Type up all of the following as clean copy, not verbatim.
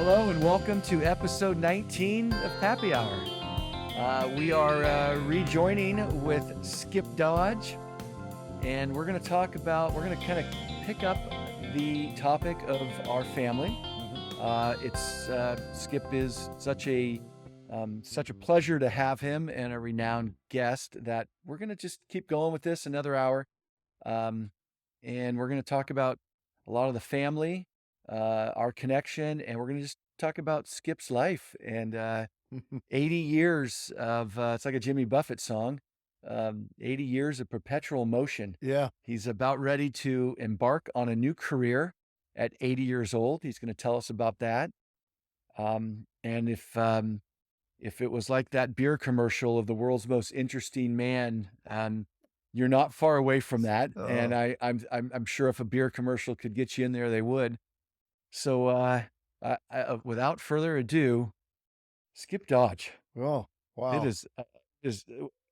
Hello and welcome to episode 19 of Pappy Hour. We are rejoining with Skip Dodge, and we're going to kind of pick up the topic of our family. Skip is such a pleasure to have him and a renowned guest that we're going to just keep going with this another hour. And we're going to talk about a lot of the family, our connection, and we're going to just talk about Skip's life and 80 years of, it's like a Jimmy Buffett song, 80 years of perpetual motion. Yeah. He's about ready to embark on a new career at 80 years old. He's going to tell us about that. And if it was like that beer commercial of the world's most interesting man, you're not far away from that. And I'm sure if a beer commercial could get you in there, they would. So without further ado, Skip Dodge. Oh, wow. It is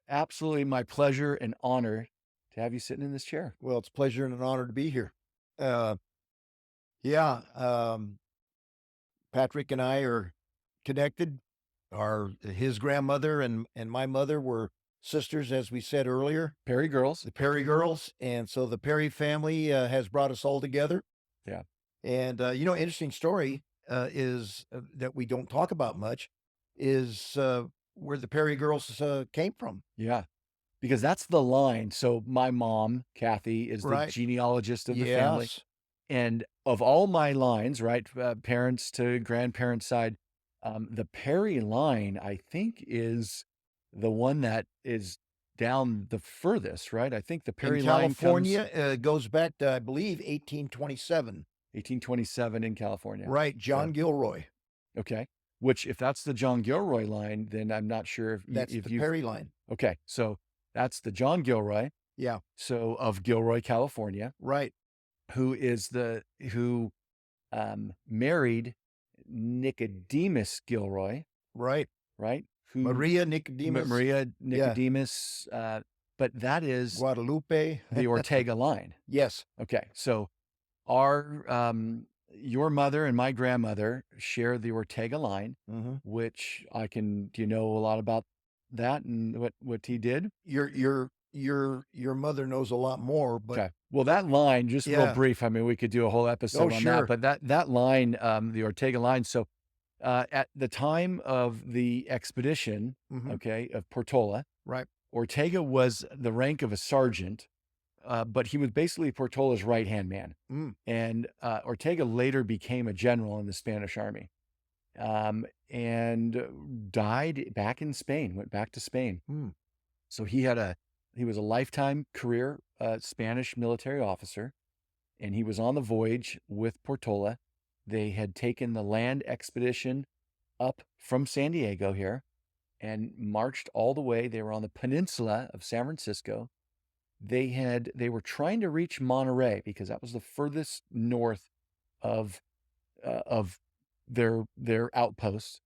absolutely my pleasure and honor to have you sitting in this chair. Well, it's a pleasure and an honor to be here. Patrick and I are connected. His grandmother and my mother were sisters, as we said earlier. Perry girls. The Perry girls. And so the Perry family has brought us all together. Yeah. And, interesting story is that we don't talk about much is where the Perry girls came from. Yeah. Because that's the line. So my mom, Kathy, is the Right. genealogist of the family. And of all my lines, right, parents to grandparents side, the Perry line, I think, is the one that is down the furthest, right? I think the Perry line comes California goes back to, I believe, 1827. 1827 in California. Right, John Gilroy. Okay. Which, if that's the John Gilroy line, then I'm not sure if That's the Perry line. Okay, so that's the John Gilroy. Yeah. So of Gilroy, California. Right. Who married Nicodemus Gilroy. Right. Right. Maria Nicodemus. But that is Guadalupe, the Ortega line. Yes. Okay. So your mother and my grandmother share the Ortega line, which do you know a lot about that and what he did? Your mother knows a lot more, but okay. Well, that line, just real brief. I mean, we could do a whole episode on that, but that line, the Ortega line. So, at the time of the expedition, of Portola, right, Ortega was the rank of a sergeant, but he was basically Portola's right-hand man. And Ortega later became a general in the Spanish army, and died back in Spain. Went back to Spain. So he was a lifetime career Spanish military officer, and he was on the voyage with Portola. They had taken the land expedition up from San Diego here and marched all the way. They were on the peninsula of San Francisco. They were trying to reach Monterey because that was the furthest north of their outposts,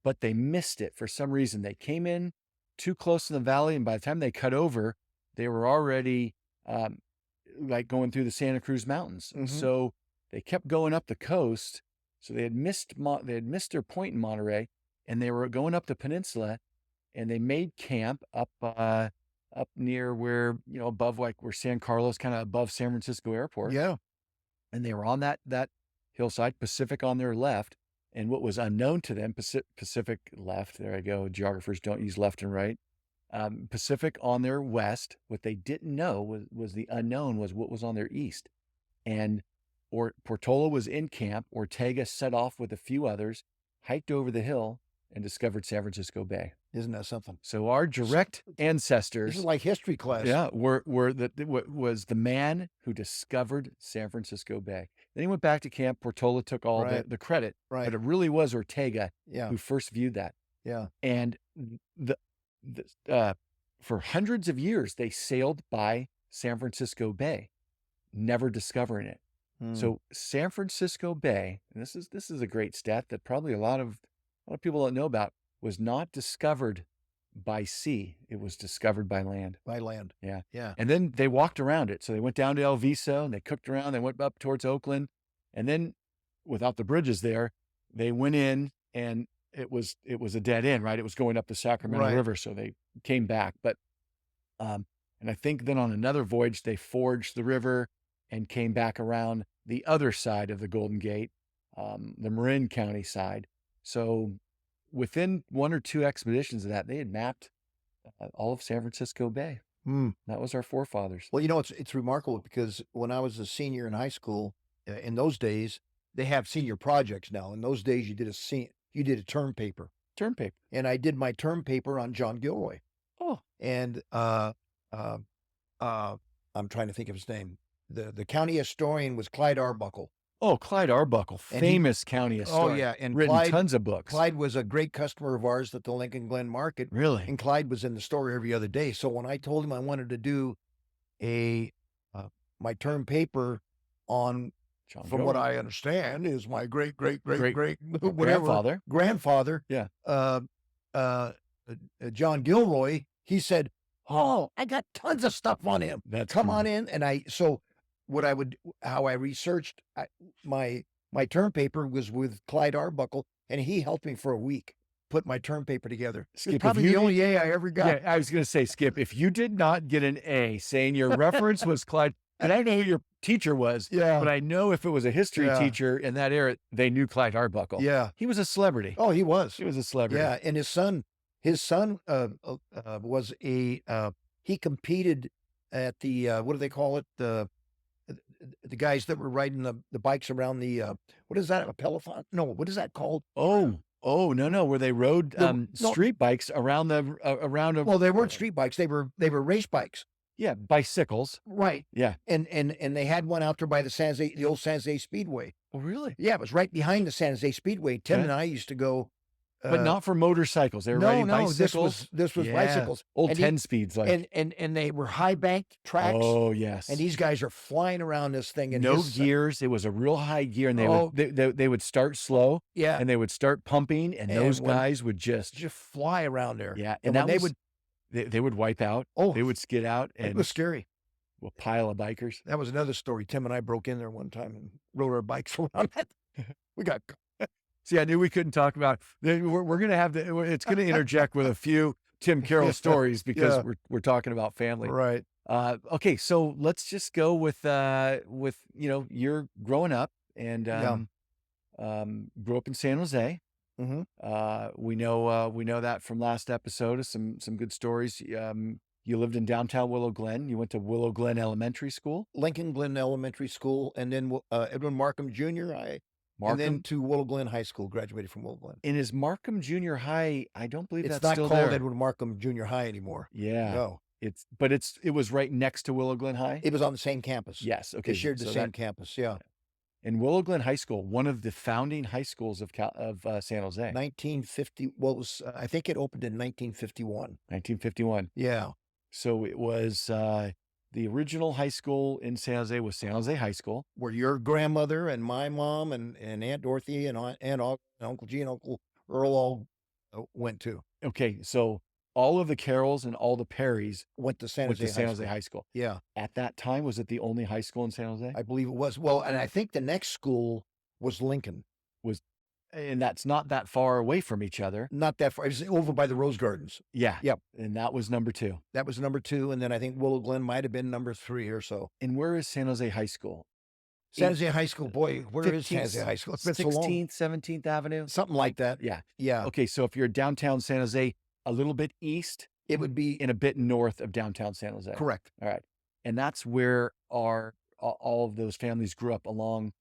but they missed it for some reason. They came in too close in the valley, and by the time they cut over, they were already like going through the Santa Cruz Mountains. So they kept going up the coast. So they had missed their point in Monterey, and they were going up the peninsula, and they made camp up near where, above where San Carlos, kind of above San Francisco Airport. Yeah. And they were on that hillside, Pacific on their left. And what was unknown to them, Pacific left, there I go, geographers don't use left and right. Pacific on their west. What they didn't know was the unknown was what was on their east. And Portola was in camp. Ortega set off with a few others, hiked over the hill, and discovered San Francisco Bay. Isn't that something? So our direct ancestors, this is like history class. Yeah, was the man who discovered San Francisco Bay. Then he went back to camp. Portola took all the credit, but it really was Ortega who first viewed that. Yeah. And for hundreds of years, they sailed by San Francisco Bay, never discovering it. So San Francisco Bay, and this is a great stat that probably a lot of people don't know about, was not discovered by sea. It was discovered by land. By land. Yeah. Yeah. And then they walked around it. So they went down to El Viso and they cooked around. They went up towards Oakland. And then without the bridges there, they went in, and it was a dead end, right? It was going up the Sacramento Right. River, so they came back. But and I think then on another voyage they forged the river and came back around the other side of the Golden Gate, the Marin County side. So within one or two expeditions of that, they had mapped all of San Francisco Bay. Mm. That was our forefathers. Well, it's remarkable because when I was a senior in high school, in those days, they have senior projects now. In those days, you did a term paper, Term paper. and I did my term paper on John Gilroy, Oh, and uh, I'm trying to think of his name. The county historian was Clyde Arbuckle. oh, Clyde Arbuckle, And he- famous county Oh historian. yeah, and written Clyde tons of books. Clyde was a great customer of ours at the Lincoln Glen Market, Really? and Clyde was in the store every other day. So when I told him I wanted to do a my term paper on, John from what Gilroy. I understand, is my great Great whatever grandfather, Yeah. John Gilroy, he said, "Oh, I got tons of stuff on him. That's Come cool. on in." And how I researched my term paper was with Clyde Arbuckle, and he helped me for a week put my term paper together. Skip, if It's probably you the did- only A I ever got. Yeah, I was going to say, Skip, if you did not get an A saying your reference was Clyde, and I know who your teacher was, Yeah. but I know if it was a history Yeah. teacher in that era, they knew Clyde Arbuckle. Yeah. He was a celebrity. Oh, he was. He was a celebrity. Yeah, and his son was he competed at the what do they call it, the guys that were riding the bikes around the what is that, a peloton? No, what is that called? Oh, no, where they rode No. street bikes around around a, Well, they weren't street bikes; they were race bikes. yeah, bicycles. Right. Yeah. And they had one out there by the old San Jose Speedway. Oh, really? Yeah, it was right behind the San Jose Speedway. Tim Okay. and I used to go. But not for motorcycles. They were No, riding no, bicycles. this was Yeah. bicycles. Old And 10 speeds. Like, and they were high banked tracks. oh, yes. And these guys are flying around this thing. And no his- gears. It was a real high gear, and they Oh. would they would start slow, Yeah, and they would start pumping, and And those when- guys would just fly around there. yeah, And and when that they was, they would wipe out. Oh, They would skid out, it and was scary. a pile of bikers. That was another story. Tim and I broke in there one time and rode our bikes around it. We got See, I knew we couldn't talk about. We're gonna have to. It's gonna interject with a few Tim Carroll stories because Yeah. we're talking about family. right. Okay, so let's just go with you're growing up and Yeah. grew up in San Jose. Mm-hmm. We know that from last episode of some good stories. You lived in downtown Willow Glen. You went to Willow Glen Elementary School. Lincoln Glen Elementary School, and then Edwin Markham Jr. And then Markham. to Willow Glen High School. Graduated from Willow Glen. And is Markham Junior High? I don't believe It's that's not still called there. Edwin Markham Junior High anymore. Yeah, No, it was right next to Willow Glen High. it was on the same campus. Yes. Okay. They shared the so same that- campus. Yeah, and Willow Glen High School, one of the founding high schools of San Jose, 1950. Well, it was I think it opened in 1951. 1951. Yeah, So it was the original high school in San Jose was San Jose High School. where your grandmother and my mom and Aunt Dorothy and Uncle G and Uncle Earl all went to. Okay, so all of the Carrolls and all the Perrys Went to San went Jose to San High Jose School. High School. Yeah, At that time, was it the only high school in San Jose? I believe it was. Well, and I think the next school was Lincoln. And that's not that far away from each other. Not that far. It was over by the Rose Gardens. Yeah. Yep. And that was number 2. That was number 2, and then I think Willow Glen might have been number 3 or so. And where is San Jose High School? San Jose High School, boy, where is San 15th, Jose High School? It's been so long. 16th, 17th Avenue? Something like that. Yeah. Yeah, Okay, so if you're downtown San Jose, a little bit east it would be and a bit north of downtown San Jose. correct. All right. And that's where all of those families grew up along.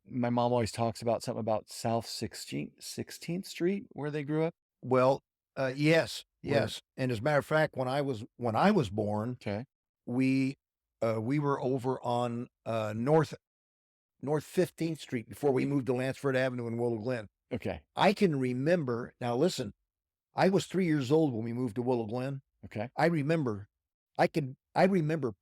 My mom always talks about something about South 16th Street where they grew up. Well, yes, Where- yes. And as a matter of fact, when I was born, Okay. we were over on North 15th Street before we moved to Lansford Avenue in Willow Glen. Okay. I can remember. Now, listen, I was 3 years old when we moved to Willow Glen. Okay. I remember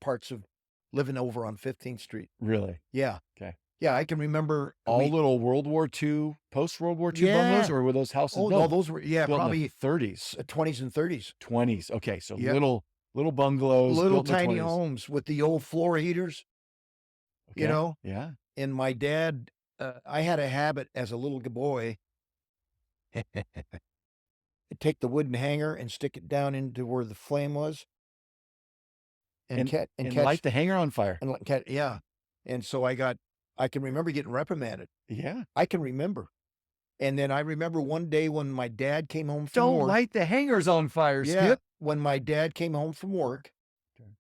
parts of living over on 15th Street. Really? Yeah. Okay. Yeah, I can remember All we- little World War II, post World War II bungalows, Yeah. or were those houses Oh built, no, those were built in probably the 30s, 20s and 30s. 20s? Okay. So Yep. little bungalows, Little built in the tiny 20s. homes with the old floor heaters. You Okay. know, Yeah. and my dad I had a habit as a little boy. Take the wooden hanger and stick it down into where the flame was and And catch and light the hanger on fire. and yeah. And so I can remember getting reprimanded. Yeah. I can remember. And then I remember one day when my dad came home from Don't work. light the hangers on fire, Yeah, Skip. when my dad came home from work, Okay.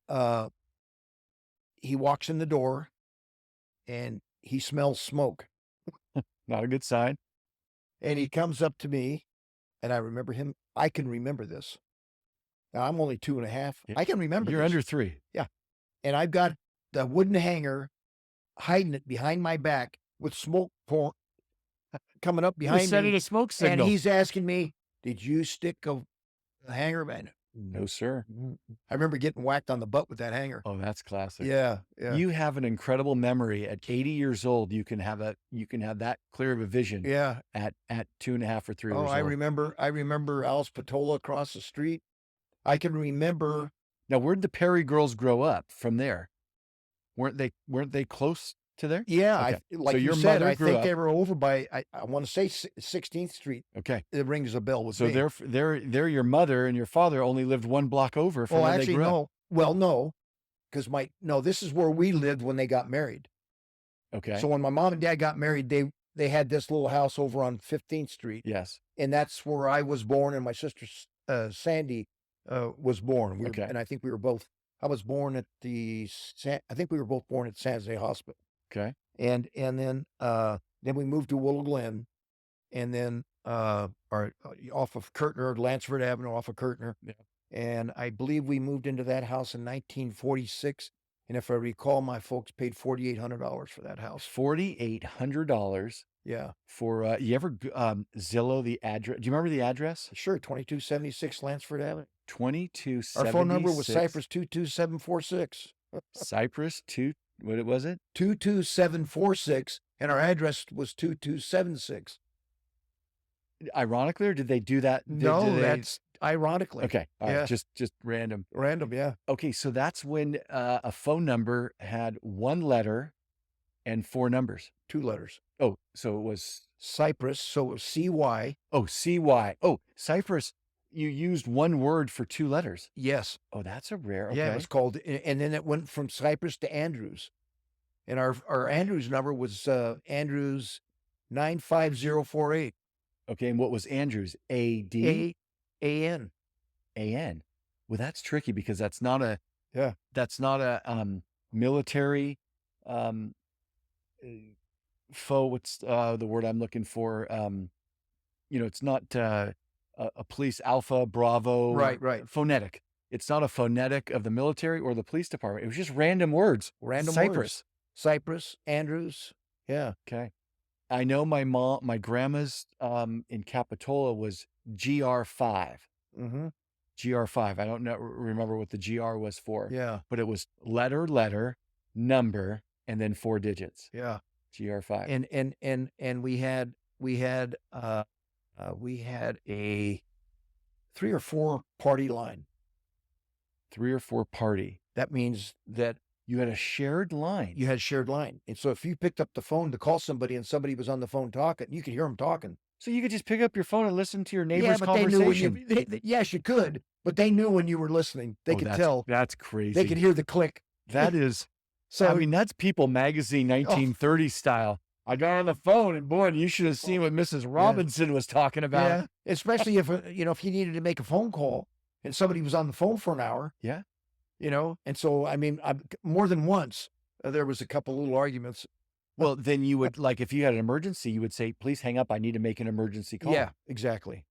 uh, he walks in the door and he smells smoke. Not a good sign. And he comes up to me, and I remember him. I can remember this. Now, I'm only 2.5. Yeah. I can remember You're this. under 3. Yeah. And I've got the wooden hanger hiding it behind my back with smoke coming up He was behind sending me. a smoke And signal. he's asking me, "Did you stick a hanger?" Man, No, sir. I remember getting whacked on the butt with that hanger. Oh, that's classic. Yeah, yeah, You have an incredible memory. At 80 years old, you can have that clear of a vision yeah. at 2.5 or 3 Oh, years I old. remember Alice Patola across the street. I can remember. Now, where'd the Perry girls grow up from there? Weren't they close to there? Yeah, Okay. like So you your said, mother I grew think up. they were over by, I want to say 16th Street. Okay. It rings a bell with So me. they're your mother and your father only lived 1 block over from Oh, where they actually, grew up. no. Well, no, because no, this is where we lived when they got married. Okay. So when my mom and dad got married, they had this little house over on 15th Street, Yes. and that's where I was born, and my sister Sandy was born. Okay. And I think we were both. I was born at I think we were both born at San Jose Hospital. Okay. And then we moved to Willow Glen, and then off of Kirtner, Lansford Avenue, off of Kirtner. Yeah. And I believe we moved into that house in 1946. And if I recall, my folks paid $4,800 for that house. $4,800 Yeah, for you ever Zillow the address? Do you remember the address? sure. 2276 Lansford Avenue. 2276. Our phone number was Cypress 22746. Cypress 2. What was it? 22746, and our address was 2276. Ironically, or did they do that? No, that's ironically. Okay. All right. Yeah. Just random. Random, yeah. Okay, so that's when a phone number had 1 letter and 4 numbers. 2 letters. Oh, so it was Cypress, so it was CY. oh, CY. Oh, Cypress. You used 1 word for 2 letters. Yes. Oh, that's a rare. Okay. Yeah, it was called, and then it went from Cypress to Andrews. And our Andrews number was Andrews 95048. Okay, and what was Andrews? AD? AN. AN. Well, that's tricky because that's not a military um what's the word I'm looking for? It's not a police Alpha Bravo. Right. Phonetic. It's not a phonetic of the military or the police department. It was just random words. Random Cypress. words. Cypress, Andrews. Yeah. Okay. I know my grandma's in Capitola was GR5. Mm-hmm. GR5. I don't remember what the GR was for. Yeah. But it was letter, number, and then 4 digits. Yeah. GR5. And we had a 3 or 4 party line. 3 or 4 party. That means that you had a shared line. You had shared line. And so if you picked up the phone to call somebody and somebody was on the phone talking, you could hear them talking. So you could just pick up your phone and listen to your neighbor's conversation. They knew when yes, you could, but they knew when you were listening. They could tell. That's crazy. They could hear the click. That is. So I mean, that's People Magazine 1930 style. I got on the phone and boy, you should have seen what Mrs. Robinson was talking about. Yeah, especially if if you needed to make a phone call and somebody was on the phone for an hour. Yeah. And so I mean, more than once there was a couple little arguments. Well, then you would if you had an emergency, you would say, "Please hang up. I need to make an emergency call." Yeah, exactly.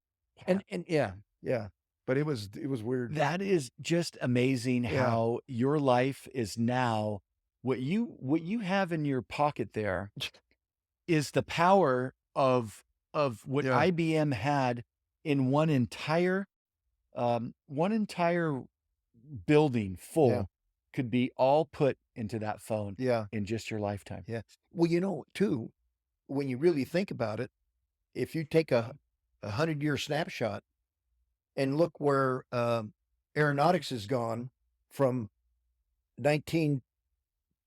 And yeah. But it was weird. That is just amazing how your life is now what you have in your pocket there is the power of what IBM had in one entire building full could be all put into that phone in just your lifetime. Yeah. Well, too, when you really think about it, if you take a 100-year snapshot and look where aeronautics has gone from 19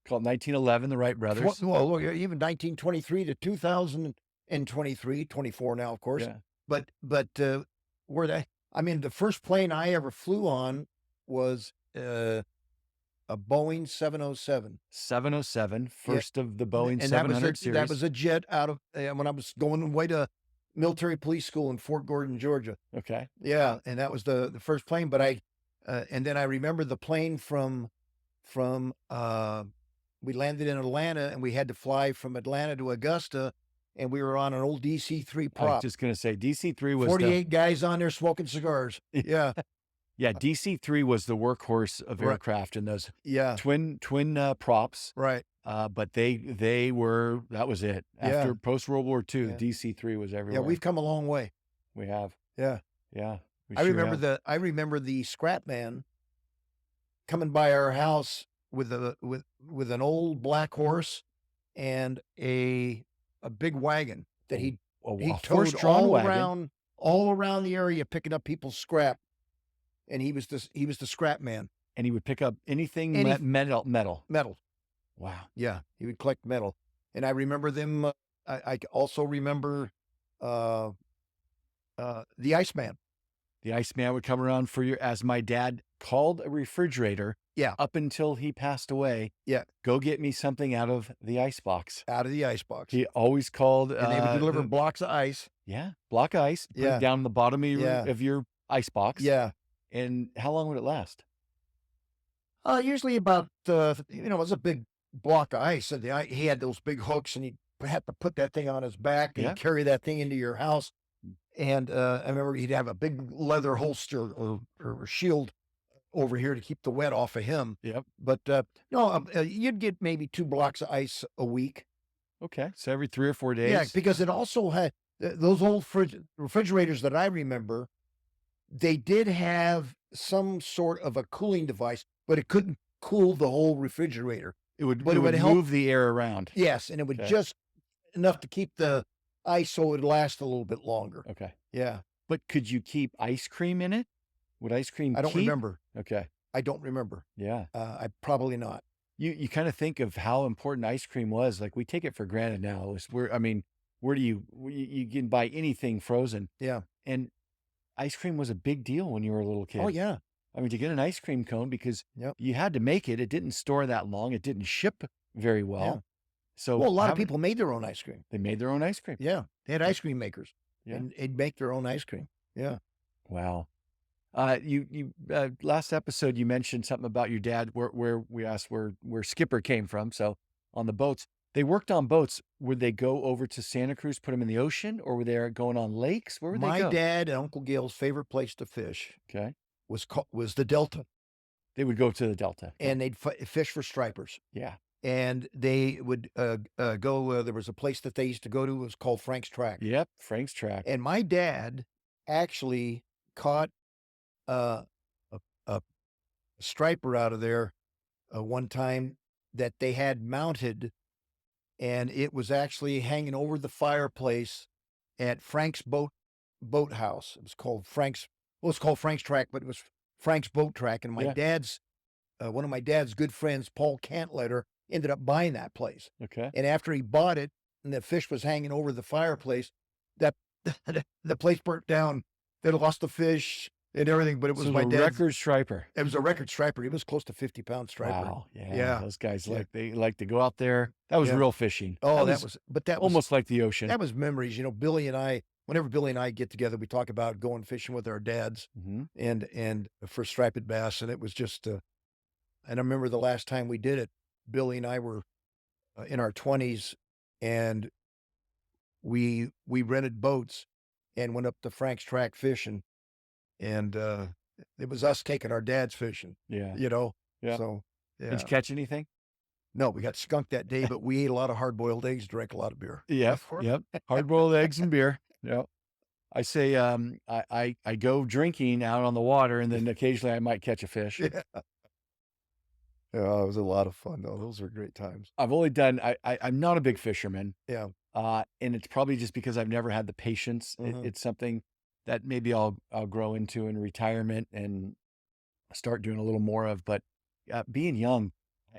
Called 1911, the Wright brothers. Well, look, even 1923 to 2023, 24 now, of course. Yeah. But where I mean, the first plane I ever flew on was a Boeing 707. 707, Yeah, first of the Boeing and that was 700 that series. was a jet out of when I was going away to military police school in Fort Gordon, Georgia. Okay. Yeah, and that was the first plane. But and then I remember the plane from we landed in Atlanta and we had to fly from Atlanta to Augusta, and we were on an old DC-3 I was prop. just going to say DC-3 was the 48 guys on there smoking cigars. Yeah, yeah, DC-3 was the workhorse of right. aircraft and those Yeah, twin props. right. But they were that was it. Yeah, After post World War II, yeah, DC-3 was yeah. everywhere. We've come a long way. We have. Yeah, Yeah, we I sure remember have. I remember the scrap man coming by our house with with an old black horse and a big wagon that A, he a towed horse-drawn wagon, all around the area picking up people's scrap, and he was the scrap man. and he would pick up anything Any metal. metal. Wow. Yeah, he would collect metal. And I remember them I also remember uh the Iceman. The Iceman would come around for you, as my dad called a refrigerator Yeah, up until he passed away. yeah, Go get me something out of the icebox. out of the icebox. He always called. And they would deliver blocks of ice. Yeah, block of ice. Put Yeah, it down in the bottom yeah, of your icebox. yeah. And how long would it last? Usually about it was a big block of ice, and he had those big hooks, and he had to put that thing on his back Yeah. and carry that thing into your house. And I remember he'd have a big leather holster or shield over here to keep the wet off of him. Yep. But no, you'd get maybe 2 blocks of ice a week. Okay. So every 3 or 4 Yeah, days. because it also had those old refrigerators that I remember. They did have some sort of a cooling device, but it couldn't cool the whole refrigerator. But It it would would help. move the air around. Yes, and it would Okay. just enough to keep the ice so it would last a little bit longer. Okay. Yeah, But could you keep ice cream in it? Would ice cream I don't keep? remember. Okay. I don't remember. Yeah. I probably not. You kind of think of how important ice cream was. Like we take it for granted now. I mean, where do you can buy anything frozen, Yeah. and ice cream was a big deal when you were a little Oh kid. yeah. I mean, to get an ice cream cone, because Yep. you had to make it. It didn't store that long. It didn't ship very Yeah. well. So Well, a lot of people made their own ice cream. they made their own ice cream. Yeah, they had ice cream makers, Yeah. and they'd make their own ice cream. Yeah. Wow. You last episode you mentioned something about your dad, where we asked where Skipper came from. So on the boats, they worked on boats. Would they go over to Santa Cruz, put them in the ocean, or were they going on lakes? Where would they My go? dad and Uncle Gil's favorite place to fish Okay. was the Delta, They would go to the Delta. and they'd fish for stripers. Yeah. And they would go. There was a place that they used to go to. It was called Frank's Track. Yep. Frank's Track. And my dad actually caught uh, a, a striper out of there one time that they had mounted, and it was actually hanging over the fireplace at Frank's boathouse. It was called Frank's. Well, it's called Frank's Track, but it was Frank's Boat Track. And my Yeah. dad's one of my dad's good friends, Paul Cantletter, ended up buying that place. Okay. And after he bought it, and the fish was hanging over the fireplace, that the place burnt down. They lost the fish and everything, but it was So my the dad's. record striper. It was a record striper. It was close to 50-pound striper. Wow. Yeah. Yeah. Those guys Yeah. they like to go out there. That was Yeah. real fishing. Oh, that that was almost like the ocean. that was memories. Billy and I, whenever Billy and I get together, we talk about going fishing with our dads hmm and for striped bass, and it was just. And I remember the last time we did it, Billy and I were in our 20s, and we rented boats and went up to Frank's Track fishing, and it was us taking our dads fishing. Yeah. Yeah. So Did yeah. you catch anything? No, we got skunked that day, but we ate a lot of hard-boiled eggs, drank a lot of beer. Yep. Yep. Hard-boiled eggs and beer. Yep. I say, I go drinking out on the water, and then occasionally I might catch a fish. Yeah. Yeah, it was a lot of fun though. Those were great times. I've only done. I'm not a big fisherman, Yeah. and it's probably just because I've never had the patience. Mhm. It's something that maybe I'll grow into in retirement and start doing a little more of. But being young,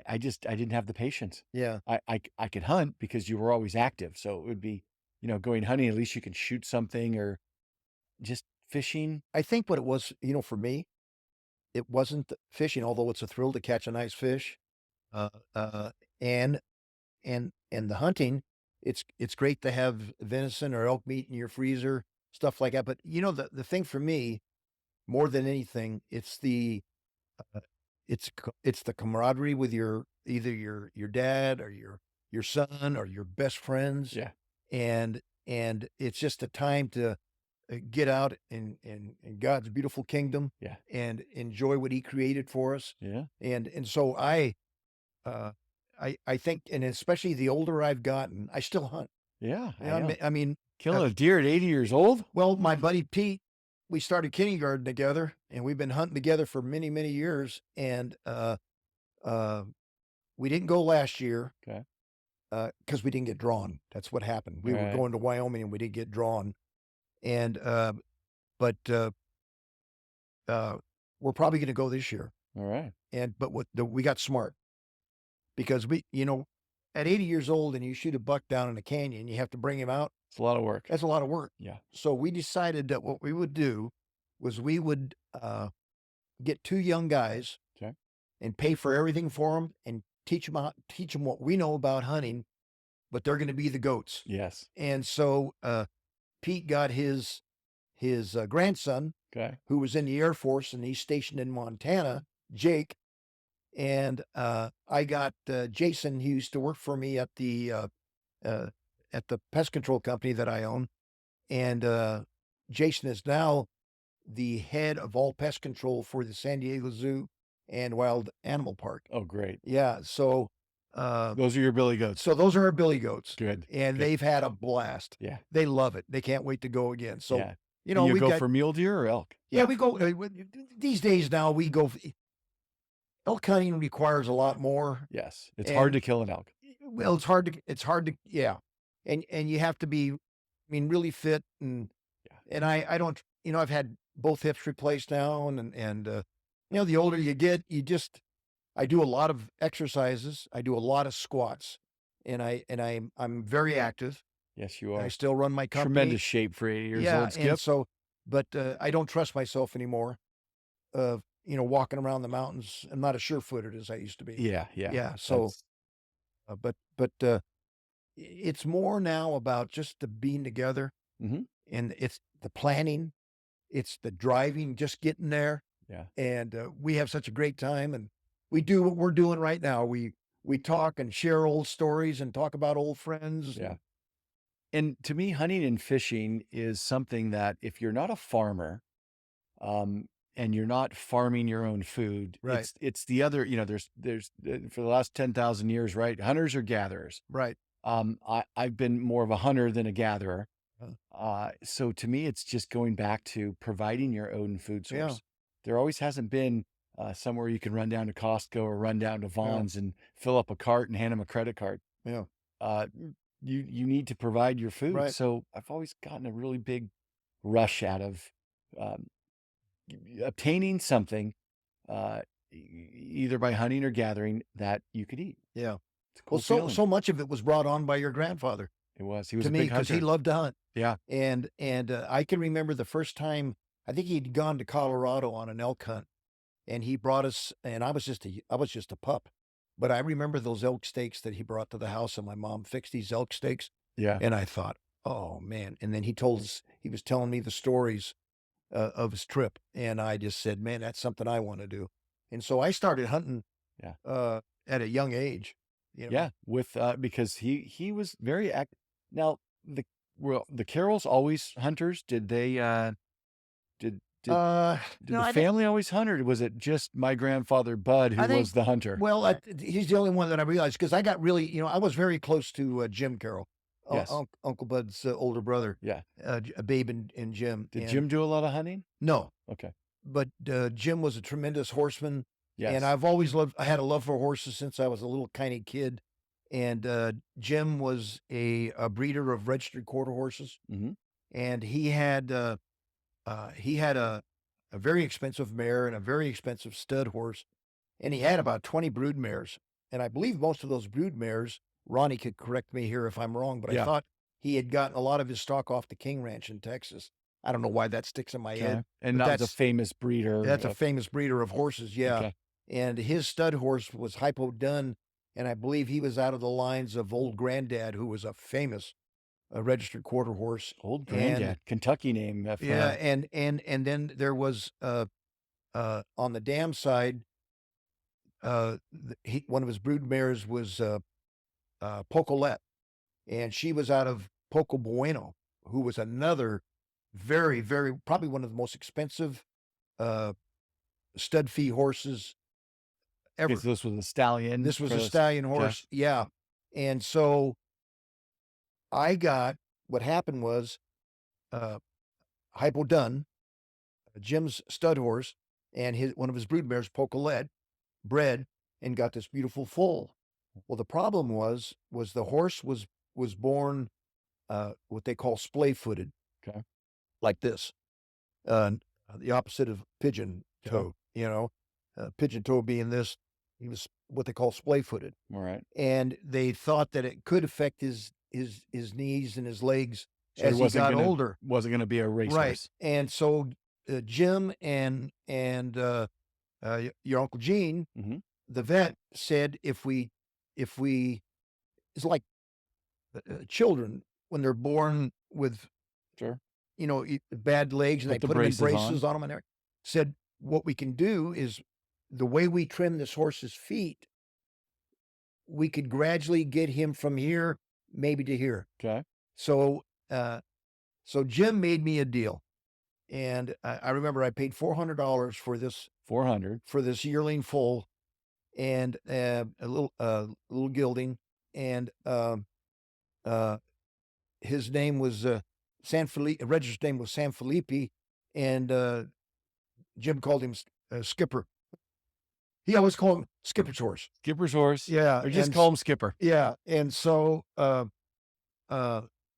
I didn't have the patience. Yeah. I could hunt because you were always active. So it would be, going hunting, at least you can shoot something or just fishing. I think what it was, for me, it wasn't the fishing, although it's a thrill to catch a nice fish. Uh, uh, and and the hunting, it's great to have venison or elk meat in your freezer, stuff like that. But the thing for me, more than anything, uh, it's the camaraderie with either your dad or your son or your best friends, Yeah. and it's just a time to get out in God's beautiful kingdom Yeah. and enjoy what He created for us. Yeah. And so uh, I think, and especially the older I've gotten, I still hunt. Yeah. I Yeah, know. I mean, Killing a deer at 80 years old? well, my buddy Pete, we started kindergarten together, and we've been hunting together for many, many years. And uh, we didn't go last year Okay. because we didn't get drawn. That's what happened. We were Right. going to Wyoming, and we didn't get drawn. And but uh, we're probably going to go this year. All right. But we got smart because at 80 years old and you shoot a buck down in a canyon, you have to bring him out. It's a lot of work. That's a lot of work. Yeah. So we decided that what we would do was we would get two young guys Okay. and pay for everything for them and teach them what we know about hunting, but they're going to be the goats. Yes. And so Pete got his grandson, Okay. who was in the Air Force and he's stationed in Montana, Jake. And I got Jason, who used to work for me uh, at the pest control company that I own. And Jason is now the head of all pest control for the San Diego Zoo and Wild Animal Park. Oh, great. Yeah. So, uh, Those are your billy goats. so those are our billy goats, Good. and Good. they've had a blast. Yeah. They love it. They can't wait to go again. So, Yeah. you Do know, you we go got for mule deer or elk? yeah, we go these days now. We go elk hunting requires a lot more. Yes. It's hard And to kill an elk. well, it's hard to yeah. And you have to be, I mean, really fit and Yeah. I don't, I've had both hips replaced now and the older you get, I do a lot of exercises. I do a lot of squats and I'm very active. Yes, you I are. still run my company. Tremendous shape for 80 years Yeah, old, and Skip. so but I don't trust myself anymore of, walking around the mountains. I'm not as sure-footed as I used to be. Yeah. Yeah. Yeah, so That's it's more now about just the being together, Mhm. and it's the planning, it's the driving, just getting there, Yeah. and we have such a great time, and we do what we're doing right now. We talk and share old stories and talk about old friends. Yeah. And to me, hunting and fishing is something that if you're not a farmer, and you're not farming your own food, Right. it's the other, there's for the last 10,000 years, right? Hunters or gatherers. Right. I've been more of a hunter than a gatherer. Uh, So to me, it's just going back to providing your own food Yeah. source. There always hasn't been somewhere you can run down to Costco or run down to Yeah. Vaughn's and fill up a cart and hand them a credit card. Yeah. Uh, you need to provide your food. Right. So I've always gotten a really big rush out of um, obtaining something, either by hunting or gathering that you could eat. Yeah. It's a Well, cool feeling. so much of it was brought on by your grandfather It was. He was to a me big because he hunter. loved to hunt. Yeah. And I can remember the first time I think he'd gone to Colorado on an elk hunt, and he brought us, and I was just a pup, but I remember those elk steaks that he brought to the house, and my mom fixed these elk steaks, Yeah. and I thought, oh man. And then he was telling me the stories of his trip, and I just said, man, that's something I want to do. And so I started hunting Yeah. at a young age. Yeah. With because he was very active. Now the Carrolls always hunters. Did they did did No, the family always hunt, or was it just my grandfather Bud who I think- was the hunter? Well, he's the only one that I realized because I got really, I was very close to Jim Carroll, Yes. Uncle Bud's older brother, Yeah. Babe and Jim. Did And- Jim do a lot of hunting? No, Okay. but Jim was a tremendous horseman, Yes. and I had a love for horses since I was a little tiny kid. And Jim was a breeder of registered quarter horses, Mhm. and he had a very expensive mare and a very expensive stud horse, and he had about 20 brood mares. and I believe most of those brood mares, Ronnie could correct me here if I'm wrong, but I Yeah. thought he had gotten a lot of his stock off the King Ranch in Texas. I don't know why that sticks in my Okay. head, And but that was a famous breeder that's a of, famous breeder of horses, yeah. okay. And his stud horse was Hypo Dunn, and I believe he was out of the lines of Old Granddad, who was a famous registered quarter horse. Old And Granddad, Kentucky name. yeah, and then there was on the dam side, one of his brood mares was Pocolette, and she was out of Poco Bueno, who was another very, very probably one of the most expensive uh, stud fee horses Okay, ever. so this was a stallion This was for a this. stallion Okay. horse, yeah. And so I got what happened was uh, Hypo Dunn, Jim's stud horse, and one of his brood mares, Pocolette, bred and got this beautiful foal. Well, the problem was the horse was born what they call splay-footed, Okay. like this, uh, the opposite of pigeon Okay. toe. Pigeon toe being this, he was what they call splay-footed, All right. and they thought that it could affect his knees and his legs So he as he got older. wasn't gonna be a Right, racehorse. and so Jim and your Uncle Gene, Mhm. the vet, said if we it's like children when they're born with Sure. bad legs and they Put the put them in braces braces on. on them and everything. Said what we can do is the way we trim this horse's feet, we could gradually get him from here maybe to here. Okay. So uh, so Jim made me a deal, and I remember I paid $400 for this 400. yearling foal and a little gilding, and uh, his name was San Felipe. Registered name was San Felipe, and Jim called him Skipper. He always called him Skipper's horse. Skipper's horse. Yeah, Or just call him Skipper. yeah, and so uh,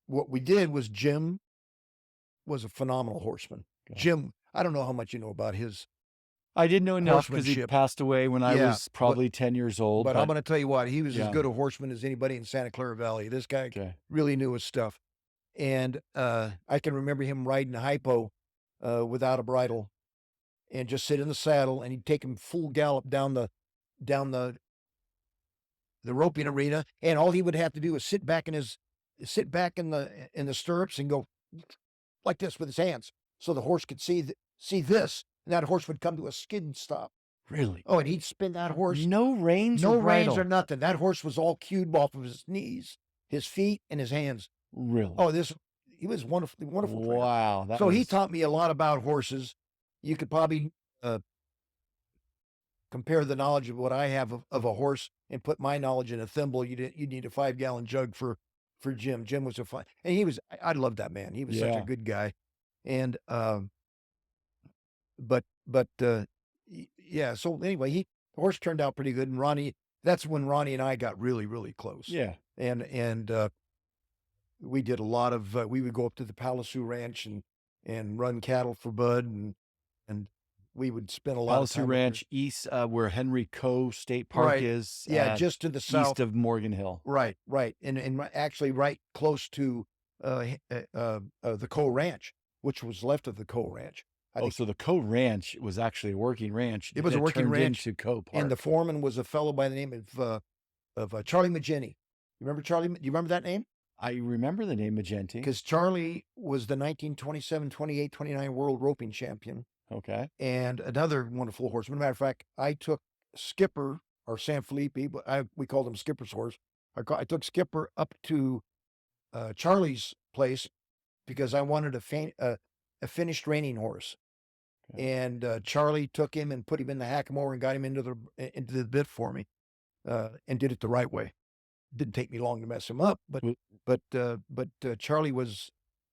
what we did was Jim was a phenomenal horseman. Okay. Jim, I don't know how much you know about his, I didn't know enough because he horsemanship. passed away when I Yeah, was probably 10 years old, but I'm going to tell you what, he was as yeah. good a horseman as anybody in Santa Clara Valley. This guy Okay. really knew his stuff. And I can remember him riding Hypo without a bridle and just sit in the saddle, and he'd take him full gallop down the roping arena, and all he would have to do is sit back in the stirrups and go like this with his hands, so the horse could see this, and that horse would come to a skid stop. Really? Oh, and he'd spin that horse. No reins No or reins bridle? or nothing. That horse was all cued off of his knees, his feet, and his hands. Really? Oh, he was wonderful, wonderful trainer. Wow. That So he was taught me a lot about horses. You could probably compare the knowledge of what I have of a horse and put my knowledge in a thimble. You'd need a 5-gallon jug for Jim. Jim was a fun, and I loved that man. He was such a Yeah. good guy. And but yeah. So anyway, the horse turned out pretty good. And that's when Ronnie and I got really, really close. Yeah. And we did a lot of we would go up to the Palazzo Ranch and run cattle for Bud, and we would spend a lot of Palliser time up there. Ranch east, where Henry Coe State Park Right. is. Yeah, just to the south. east of Morgan Hill. Right, right, and actually right close to the Coe Ranch, which was left of the Coe Ranch. I Oh, think, so the Coe Ranch was actually a working ranch. It was a that working turned ranch, into Coe Park. and the foreman was a fellow by the name of Charlie Magini. You remember Charlie? Do you remember that name? I remember the name Magenti. Because Charlie was the 1927, 28, 29 world roping champion, Okay. and another wonderful horseman. Matter of fact, I took Skipper, or San Felipe, but we called him Skipper's horse. I took Skipper up to Charlie's place because I wanted a finished reining horse. Okay. And Charlie took him and put him in the hackamore and got him into the bit for me, and did it the right way. Didn't take me long to mess him up, but Well- Charlie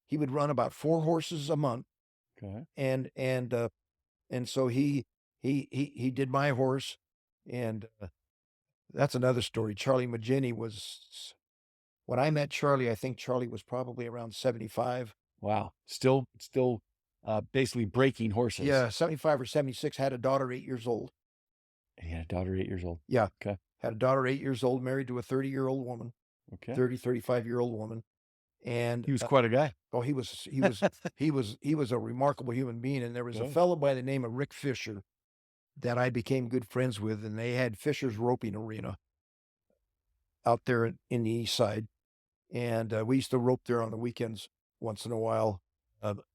he would run about 4 horses a month, Okay. and so he did my horse, and that's another story. Charlie Magini was when I met Charlie. I think Charlie was probably around 75. Wow. Still, basically breaking horses. Yeah, 75 or 76. Had a daughter 8 years old. And he had a daughter 8 years old. Yeah. Okay. Had a daughter, 8 years old, married to a 30-year-old woman, Okay. 35-year-old woman. And He was quite a guy. oh, he was a remarkable human being. And there was a Good. fellow by the name of Rick Fisher that I became good friends with, and they had Fisher's roping arena out there in the east side. And we used to rope there on the weekends once in a while.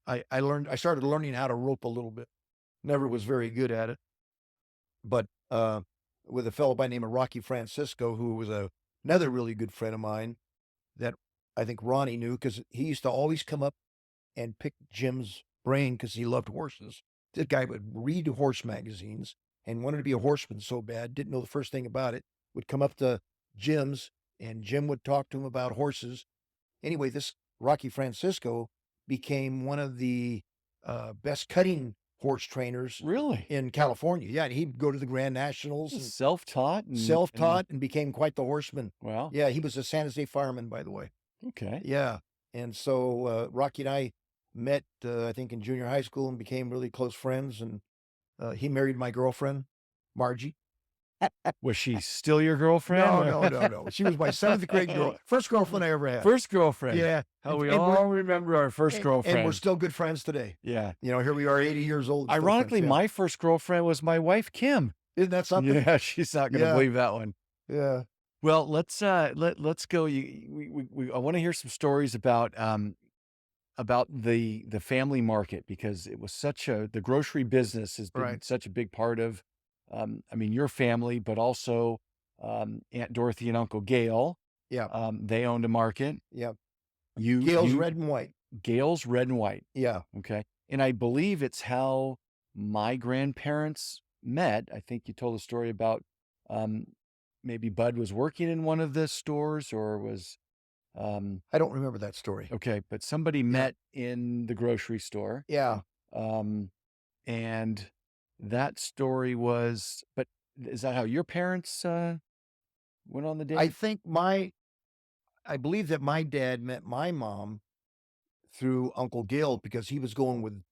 I started learning how to rope a little bit. Never was very good at it, but with a fellow by the name of Rocky Francisco, who was another really good friend of mine that I think Ronnie knew because he used to always come up and pick Jim's brain because he loved horses. This guy would read horse magazines and wanted to be a horseman so bad, didn't know the first thing about it, would come up to Jim's and Jim would talk to him about horses. Anyway, this Rocky Francisco became one of the best cutting horse trainers Really? in California. Yeah, he'd go to the Grand Nationals and Self-taught and self-taught and became quite the horseman. wow. Yeah, he was a San Jose fireman, by the way. Okay. Yeah, and so Rocky and I met, I think, in junior high school and became really close friends. And he married my girlfriend, Margie. Was she still your girlfriend? No, or- no, no, no. She was my seventh grade first girlfriend I ever had. First girlfriend. Yeah, How we and we're- all remember our first girlfriend. and we're still good friends today. Yeah. You know, here we are, 80 years old. still friends, Ironically, yeah. my first girlfriend was my wife, Kim. Isn't that something? Yeah, she's not gonna Yeah. believe that one. Yeah. Well, let's go. I want to hear some stories about the family market because it was the grocery business has been Right. such a big part of I mean your family, but also Aunt Dorothy and Uncle Gail. Yeah. They owned a market. Yeah. You Gail's you red and white. Gail's Red and White. Yeah. Okay. And I believe it's how my grandparents met. I think you told a story about um, maybe Bud was working in one of the stores or was, I don't remember that story. okay, but somebody met in the grocery store. Yeah. And that story was, but is that how your parents went on the date? I believe that my dad met my mom through Uncle Gil because he was going with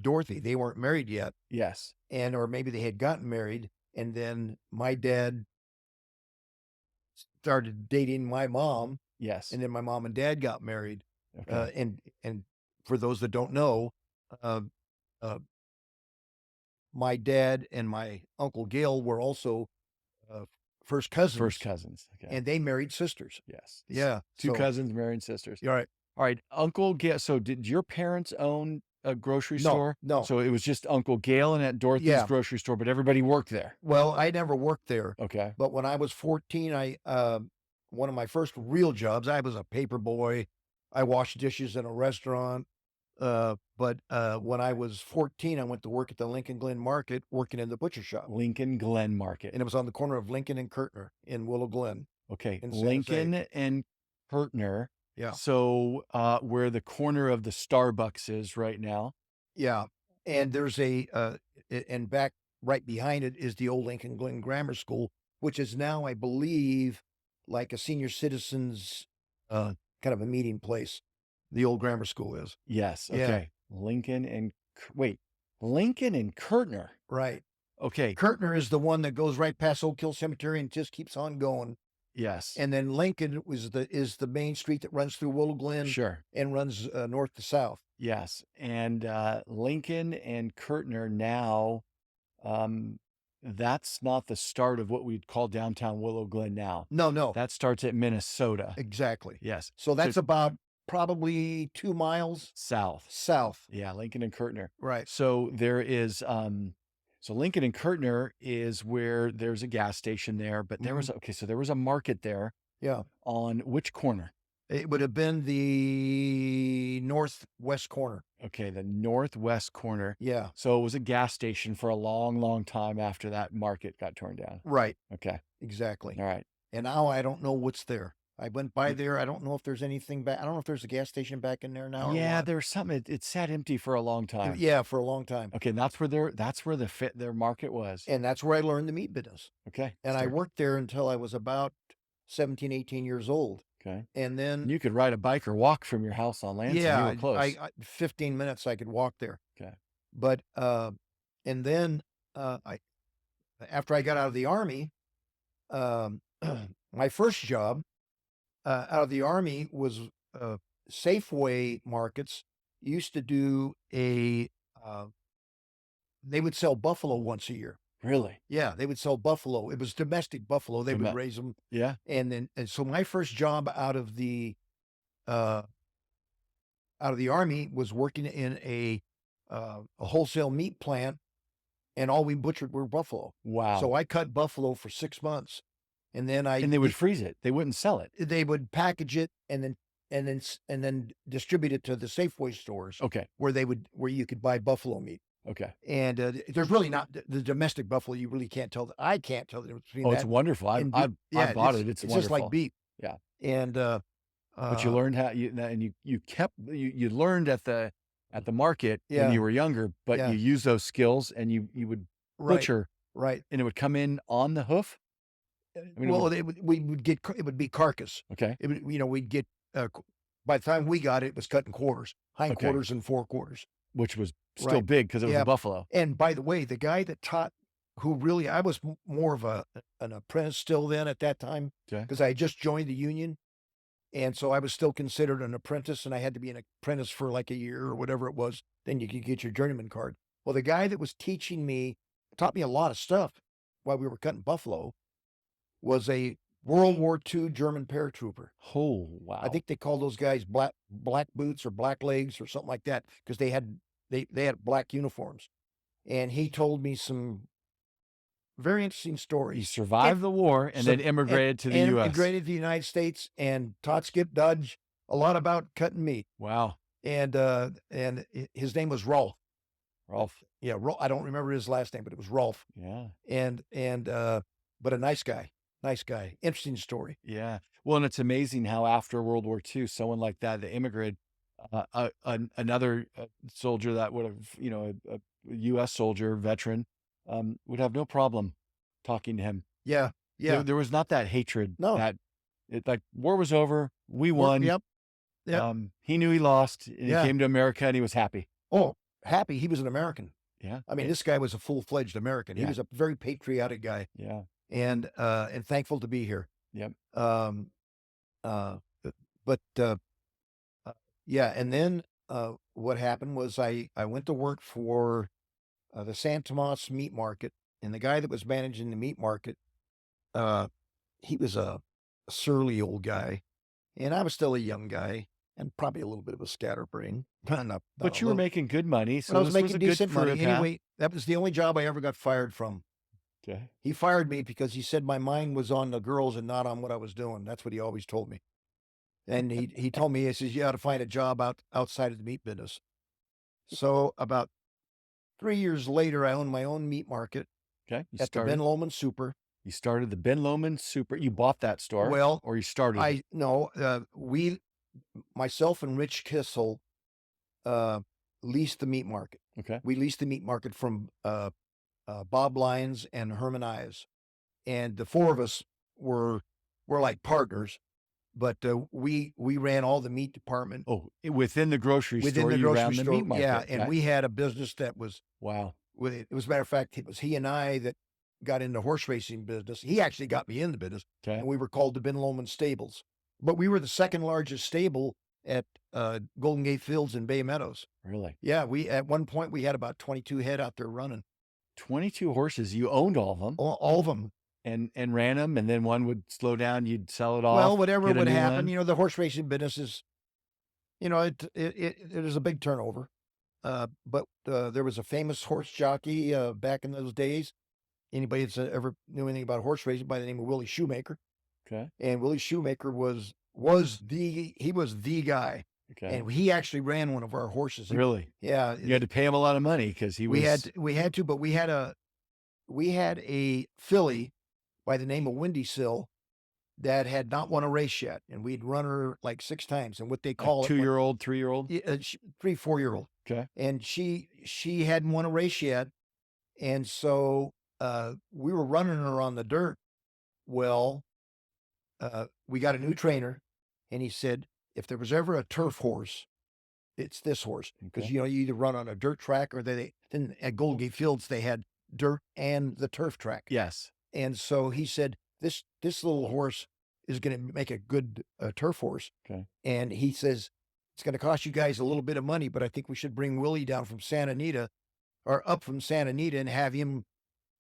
Dorothy. They weren't married yet, Yes. or maybe they had gotten married, and then my dad started dating my mom, Yes. and then my mom and dad got married. Okay. And for those that don't know, uh, uh, my dad and my Uncle Gil were also uh, first cousins, First cousins. Okay. and they married sisters. Yes. Yeah, Two so- cousins marrying sisters. You're right. All right, Uncle Gail. So, did your parents own a grocery No, store? no. So it was just Uncle Gail and Aunt Dorothy's Yeah. grocery store, but everybody worked there. Well, I never worked there, Okay. but when I was 14, one of my first real jobs, I was a paper boy. I washed dishes in a restaurant. But when I was 14, I went to work at the Lincoln Glen Market, working in the butcher shop, Lincoln Glen Market. and it was on the corner of Lincoln and Kirtner in Willow Glen. Okay. in San Jose. Lincoln and Kirtner. Yeah. So where the corner of the Starbucks is right now. Yeah, and there's and back right behind it is the old Lincoln Glen Grammar School, which is now, I believe, like a senior citizens kind of a meeting place. The old grammar school is. Yes. Yeah. Okay. Lincoln and Lincoln and Kirtner. Right. Okay. Kirtner is the one that goes right past Oak Hill Cemetery and just keeps on going. Yes. And then Lincoln is the main street that runs through Willow Glen Sure. and runs north to south. Yes. And Lincoln and Kirtner now, that's not the start of what we'd call downtown Willow Glen now. No, That starts at Minnesota. exactly. Yes. So that's about probably 2 miles South. south. Yeah, Lincoln and Kirtner. Right. So there is so Lincoln and Kirtner is where there's a gas station there, but there was so there was a market there Yeah. on which corner? It would have been the northwest corner. Okay, the northwest corner. Yeah. So it was a gas station for a long, long time after that market got torn down. Right. Okay. Exactly. All right. And now I don't know what's there. I went by there. I don't know if there's anything back. I don't know if there's a gas station back in there now. Yeah, or what. there's something. It sat empty for a long time. Yeah, for a long time. Okay, and that's where their market was. And that's where I learned the meat business. Okay. And I start- worked there until I was about 17, 18 years old. Okay. And then, And you could ride a bike or walk from your house on Lansing. yeah, You were close. I 15 minutes I could walk there. Okay. But, and then after I got out of the Army, um, my first job out of the Army was Safeway Markets used to do uh, they would sell buffalo once a year. Really? Yeah, they would sell buffalo. It was domestic buffalo. They would Deme raise them. Yeah. And so my first job uh, out of the Army was working in a wholesale meat plant, and all we butchered were buffalo. So Wow. I cut buffalo for 6 months, and then And they would freeze it. They wouldn't sell it. they would package it and then distribute it to the Safeway stores Okay. where you could buy buffalo meat. Okay. And there's really not the domestic buffalo. You really can't tell. I can't tell the difference between Oh, it's that wonderful. and beef. I Yeah, bought it. It's it's just like wonderful. beef. Yeah. And But you learned how you learned at the market when yeah, you were younger, but yeah, you used those skills and you would right, butcher right. and it would come in on the hoof? I mean, it Well, would we would get it would be carcass. okay. It would, we'd get by the time we got it, it was cut in quarters, hind Okay. quarters and forequarters. Which was still Right. big because it was a Yeah. buffalo. And by the way, the guy that taught, who really, I was more of an apprentice still then at that time Okay. because I had just joined the union. And so I was still considered an apprentice, and I had to be an apprentice for like a year or whatever it was. Then you could get your journeyman card. Well, the guy that was teaching me, taught me a lot of stuff while we were cutting buffalo, was a World War II German paratrooper. Oh, I wow. think they called those guys black boots or black legs or something like that because they had black uniforms. And he told me some very interesting He stories. survived the war and So then immigrated to the and US. immigrated to the United States and taught Skip Dodge a lot about cutting meat. Wow. And his name was Rolf. Rolf. Yeah, I don't remember his last name, but it was Rolf. Yeah. And but a nice guy. Nice guy. Interesting story. Yeah. Well, and it's amazing how after World War II, someone like that, the immigrant, another soldier that would have, a U.S. soldier, veteran, would have no problem talking to him. Yeah. Yeah. There was not that hatred No. that like war was over, we won. Yep. Yep. He knew he lost and he Yeah. came to America and he was happy. Oh, happy. He was an American. Yeah. I mean, this guy was a full-fledged American. He Yeah. was a very patriotic guy Yeah. and thankful to be here. Yep. Um, but yeah, and then what happened was I went to work for the San Tomas meat market, and the guy that was managing the meat market, uh, he was a surly old guy, and I was still a young guy and probably a little bit of a scatterbrain. Not But a you were little, making good money, but I so was this was making a good decent career money path. anyway. That was the only job I ever got fired from. Okay. He fired me because he said my mind was on the girls and not on what I was doing. That's what he always told me. And he told me, he says, you ought to find a job outside of the meat business. So about 3 years later, I owned my own meat market Okay. at the Ben Lomond Super. You started the Ben Lomond Super. You bought that store, Well, or you started it? no, myself and Rich Kissel, leased the meat market. Okay. We leased the meat market from Bob Lyons and Herman Ives, and the four of us were like partners. But we ran all the meat department Oh, within the grocery within store, the you ran grocery the store. meat market. Yeah, and Okay. we had a business that was Wow. with it. It was a matter of fact, it was he and I that got in the horse racing business. He actually got me in the business, Okay. and we were called the Ben Lomond Stables. But we were the second largest stable at Golden Gate Fields in Bay Meadows. Really? Yeah, we at one point we had about 22 head out there running, 22 horses. You owned all of them all of them. and ran them, and then one would slow down. You'd sell it off. Well, whatever get a would new happen, one. the horse racing business is, it is a big turnover. But there was a famous horse jockey back in those days. Anybody that's ever knew anything about horse racing by the name of Willie Shoemaker, Okay. and Willie Shoemaker was the guy, Okay. and he actually ran one of our horses. Really? Yeah, You had to pay him a lot of money because he was. we had to, but we had a filly by the name of Windy Sill that had not won a race yet, and we'd run her like 6 times, and what they a call it, 2-year-old, 3-year-old. 3, 4-year-old. Okay. And she hadn't won a race yet, and so we were running her on the dirt. Well, we got a new trainer, and he said if there was ever a turf horse, it's this horse because Okay. you either run on a dirt track or then at Golden Gate Fields they had dirt and the turf track. Yes. And so he said, this little horse is going to make a good turf horse. Okay. And he says, it's going to cost you guys a little bit of money, but I think we should bring Willie down from Santa Anita or up from Santa Anita and have him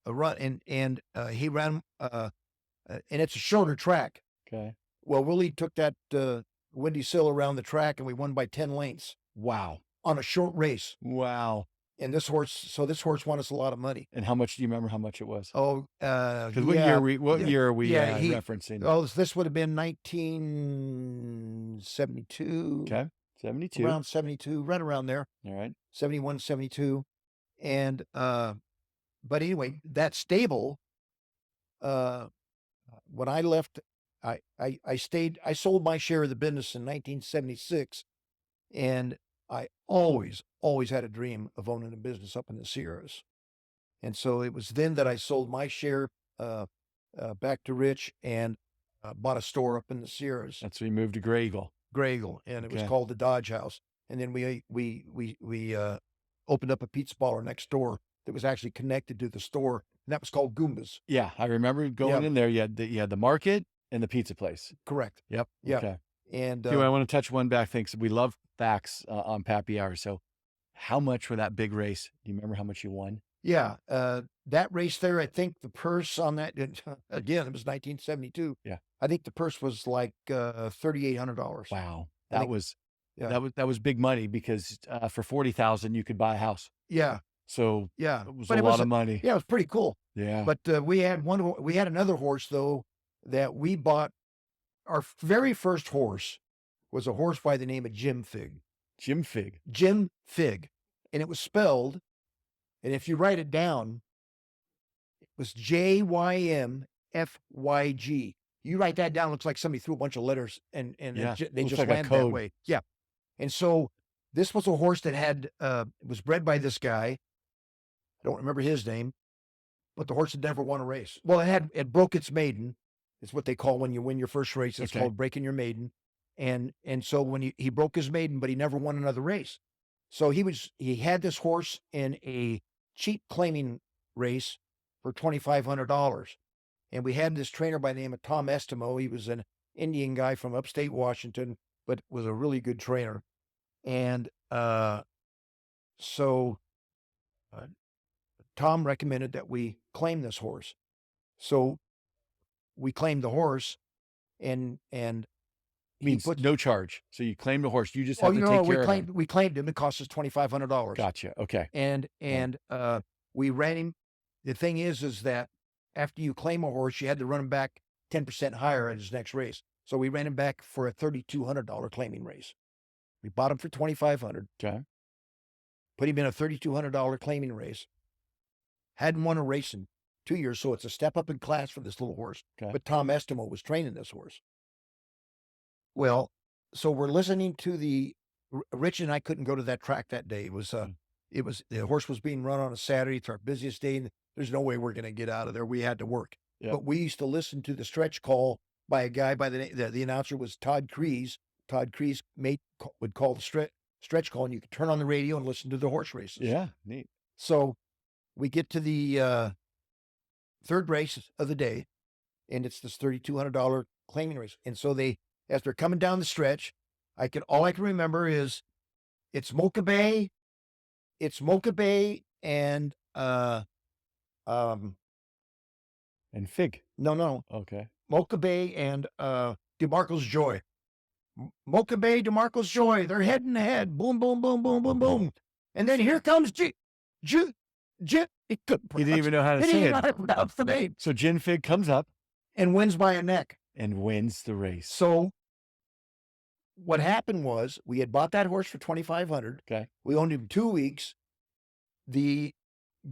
run. And he ran, and it's a shorter track. Okay. Well, Willie took that windy sill around the track and we won by 10 lengths. Wow. On a short race. Wow. And this horse won us a lot of money. And how much do you remember how much it was? Oh, Because what year are we referencing? Oh, this would have been 1972. Okay. 72. Around 72, right around there. All right. 71, 72. And, but anyway, that stable, when I left, I sold my share of the business in 1976. And I always had a dream of owning a business up in the Sierras. And so it was then that I sold my share back to Rich and bought a store up in the Sierras. That's when you moved to Gray Eagle. And it was called the Dodge House. And then we opened up a pizza parlor next door that was actually connected to the store, and that was called Goombas. Yeah, I remember going in there. You had the market and the pizza place. Correct. Yep. Yeah. Okay. And I want to touch one back thing. So we love facts on Pappy Hour. So how much for that big race? Do you remember how much you won? Yeah. That race there, I think the purse on that, again, it was 1972. Yeah. I think the purse was like $3,800. Wow. That was big money because for $40,000 you could buy a house. Yeah. So yeah, it was a lot of money. Yeah, it was pretty cool. Yeah. But we had another horse though that we bought. Our very first horse was a horse by the name of Jim Fig. Jim Fig. Jim Fig. And it was spelled, and if you write it down, it was Jymfyg. You write that down, it looks like somebody threw a bunch of letters and they just like landed that way. Yeah. And so this was a horse that had, was bred by this guy. I don't remember his name, but the horse had never won a race. Well, it broke its maiden. It's what they call when you win your first race. It's called breaking your maiden. And so when he broke his maiden, but he never won another race. So he had this horse in a cheap claiming race for $2,500. And we had this trainer by the name of Tom Estimo. He was an Indian guy from upstate Washington, but was a really good trainer. And so Tom recommended that we claim this horse. So we claimed the horse and means no charge. So you claimed the horse. You just have to take care of him. We claimed him. It cost us $2,500. Gotcha. Okay. And we ran him. The thing is that after you claim a horse, you had to run him back 10% higher at his next race. So we ran him back for a $3,200 claiming race. We bought him for $2,500. Okay. Put him in a $3,200 claiming race. Hadn't won a race in 2 years, so it's a step up in class for this little horse. Okay. But Tom Estimo was training this horse. Well, so we're listening to Rich and I couldn't go to that track that day. It was the horse was being run on a Saturday. It's our busiest day. And there's no way we're going to get out of there. We had to work. Yep. But we used to listen to the stretch call by a guy by the announcer was Todd Kreese. Todd Kreese would call the stretch call, and you could turn on the radio and listen to the horse races. Yeah, neat. So we get to the third race of the day, and it's this $3,200 claiming race. And so as they're coming down the stretch, all I can remember is it's Mocha Bay and Fig. No. Okay. Mocha Bay and DeMarco's Joy. Mocha Bay, DeMarco's Joy. They're head and head. Boom, boom, boom, boom, boom, boom. And then here comes he didn't even know how to say it. He didn't know how to pronounce the name. So Jim Fig comes up and wins by a neck. And wins the race. So what happened was we had bought that horse for $2,500. Okay. We owned him 2 weeks. The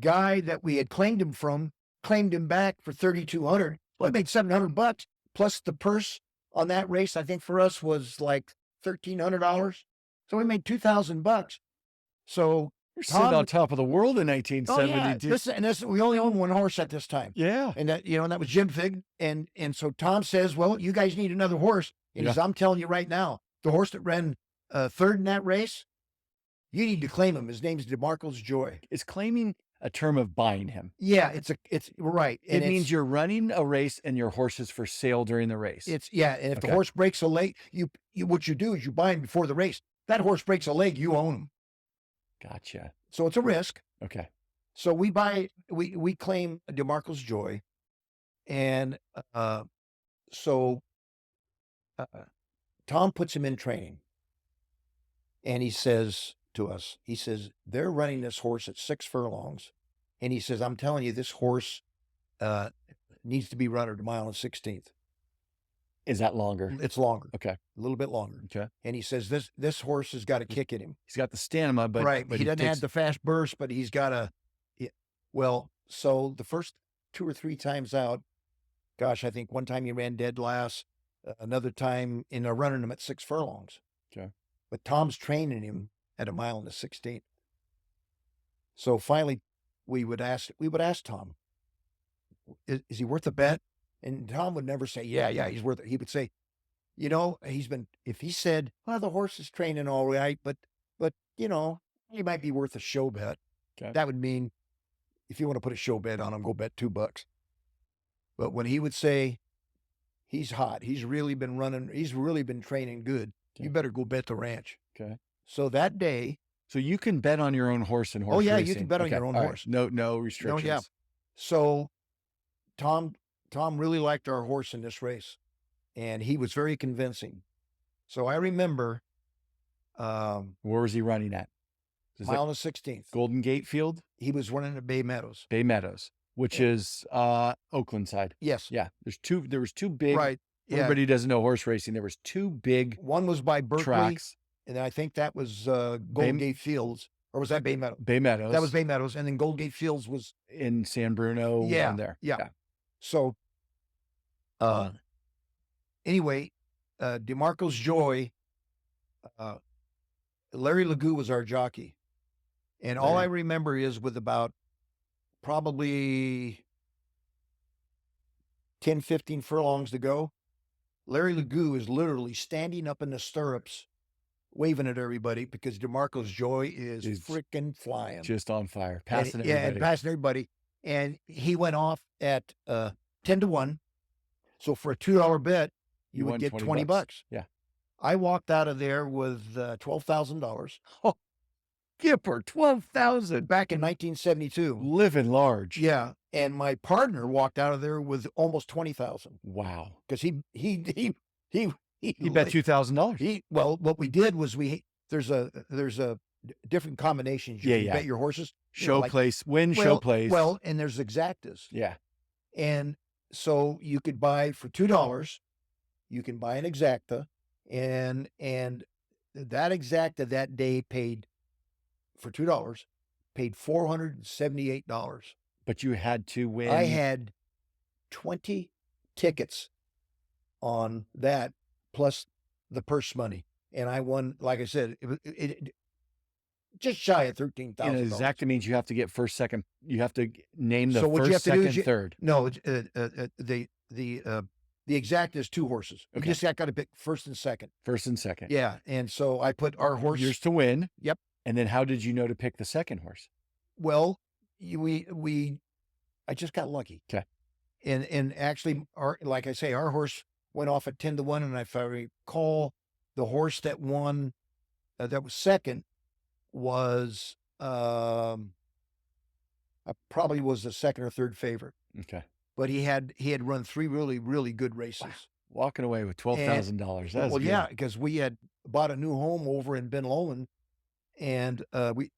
guy that we had claimed him from claimed him back for $3,200. Well, I made $700 plus the purse on that race. I think for us was like $1,300. So we made $2,000. So you're sitting on top of the world in 1972. Oh, yeah. We only owned one horse at this time. Yeah. And that was Jim Fig. And so Tom says, well, you guys need another horse. And he says, I'm telling you right now, the horse that ran third in that race, you need to claim him. His name's DeMarco's Joy. Is claiming a term of buying him. Yeah, it's right. And It means you're running a race and your horse is for sale during the race. and if the Okay. horse breaks a leg, you what you do is you buy him before the race. That horse breaks a leg, you own him. Gotcha. So it's a risk. Okay. So we claim DeMarco's Joy, and so Tom puts him in training, and he says to us, he says, they're running this horse at 6 furlongs, and he says, I'm telling you, this horse needs to be run at a mile and 16th. Is that longer? It's longer, Okay. a little bit longer. Okay. And he says, this horse has got a kick in him. He's got the stamina, but Right, but he doesn't takes, have the fast burst, but he's got a well, so the first 2 or 3 times out, gosh, I think one time he ran dead last, another time running him at 6 furlongs. Okay. But Tom's training him at a mile and a 16th. So finally, we would ask Tom, is he worth a bet? And Tom would never say, yeah, he's worth it. He would say, if he said, well, the horse is training all right, but he might be worth a show bet. Okay. That would mean if you want to put a show bet on him, go bet $2. But when he would say, he's hot, he's really been training good, Okay. you better go bet the ranch. Okay. So that day, So you can bet on your own horse and horse Oh, yeah, racing. you can bet on your own All right. horse. No restrictions. so Tom really liked our horse in this race, and he was very convincing. So I remember Where was he running at? Is mile that and a 16th. Golden Gate Field? He was running at Bay Meadows. Bay Meadows, which is Oakland side. Yes. Yeah. There was two big, Right. Yeah. everybody who doesn't know horse racing. There was two big One was by Berkeley, tracks. and I think that was Golden Gate Fields, or was that Bay Meadows? Bay Meadows. That was Bay Meadows, and then Golden Gate Fields was in San Bruno. Yeah, on there. yeah. So. Anyway, DeMarco's Joy. Larry Legoo was our jockey, and all I remember is with about probably 10, 15 furlongs to go, Larry Legoo is literally standing up in the stirrups, waving at everybody because DeMarco's Joy is freaking flying. Just on fire. Passing everybody. Yeah, and passing everybody. And he went off at 10 to 1. So for a $2 bet, you would won get $20. $20. Yeah. I walked out of there with $12,000 Gipper, 12,000. back in 1972. Living large. Yeah. And my partner walked out of there with almost 20,000 Wow. because he He bet $2,000. Well, what we did was there's a different combinations. You can bet your horses. Show place, win, show place. Well, and there's exactas. Yeah. And so you could buy for $2, you can buy an exacta, and that exacta that day paid for $2, paid $478. But you had to win. I had 20 tickets on that plus the purse money, and I won. Like I said, it just shy of $13,000. And exacta means you have to get first, second. You have to name the So what you first, have to do second, is third. No, the exacta is 2 horses. You Okay. just got to pick first and second. First and second. Yeah, and so I put our horse. Yours to win. Yep. And then how did you know to pick the second horse? Well, I just got lucky. Okay. And actually, like I say, our horse went off at 10 to 1, and if I recall, the horse that won, that was second, was probably was the second or third favorite. Okay. But he had run 3 really, really good races. Wow. Walking away with $12,000. That's Well, good. yeah, because we had bought a new home over in Ben Lomond, and we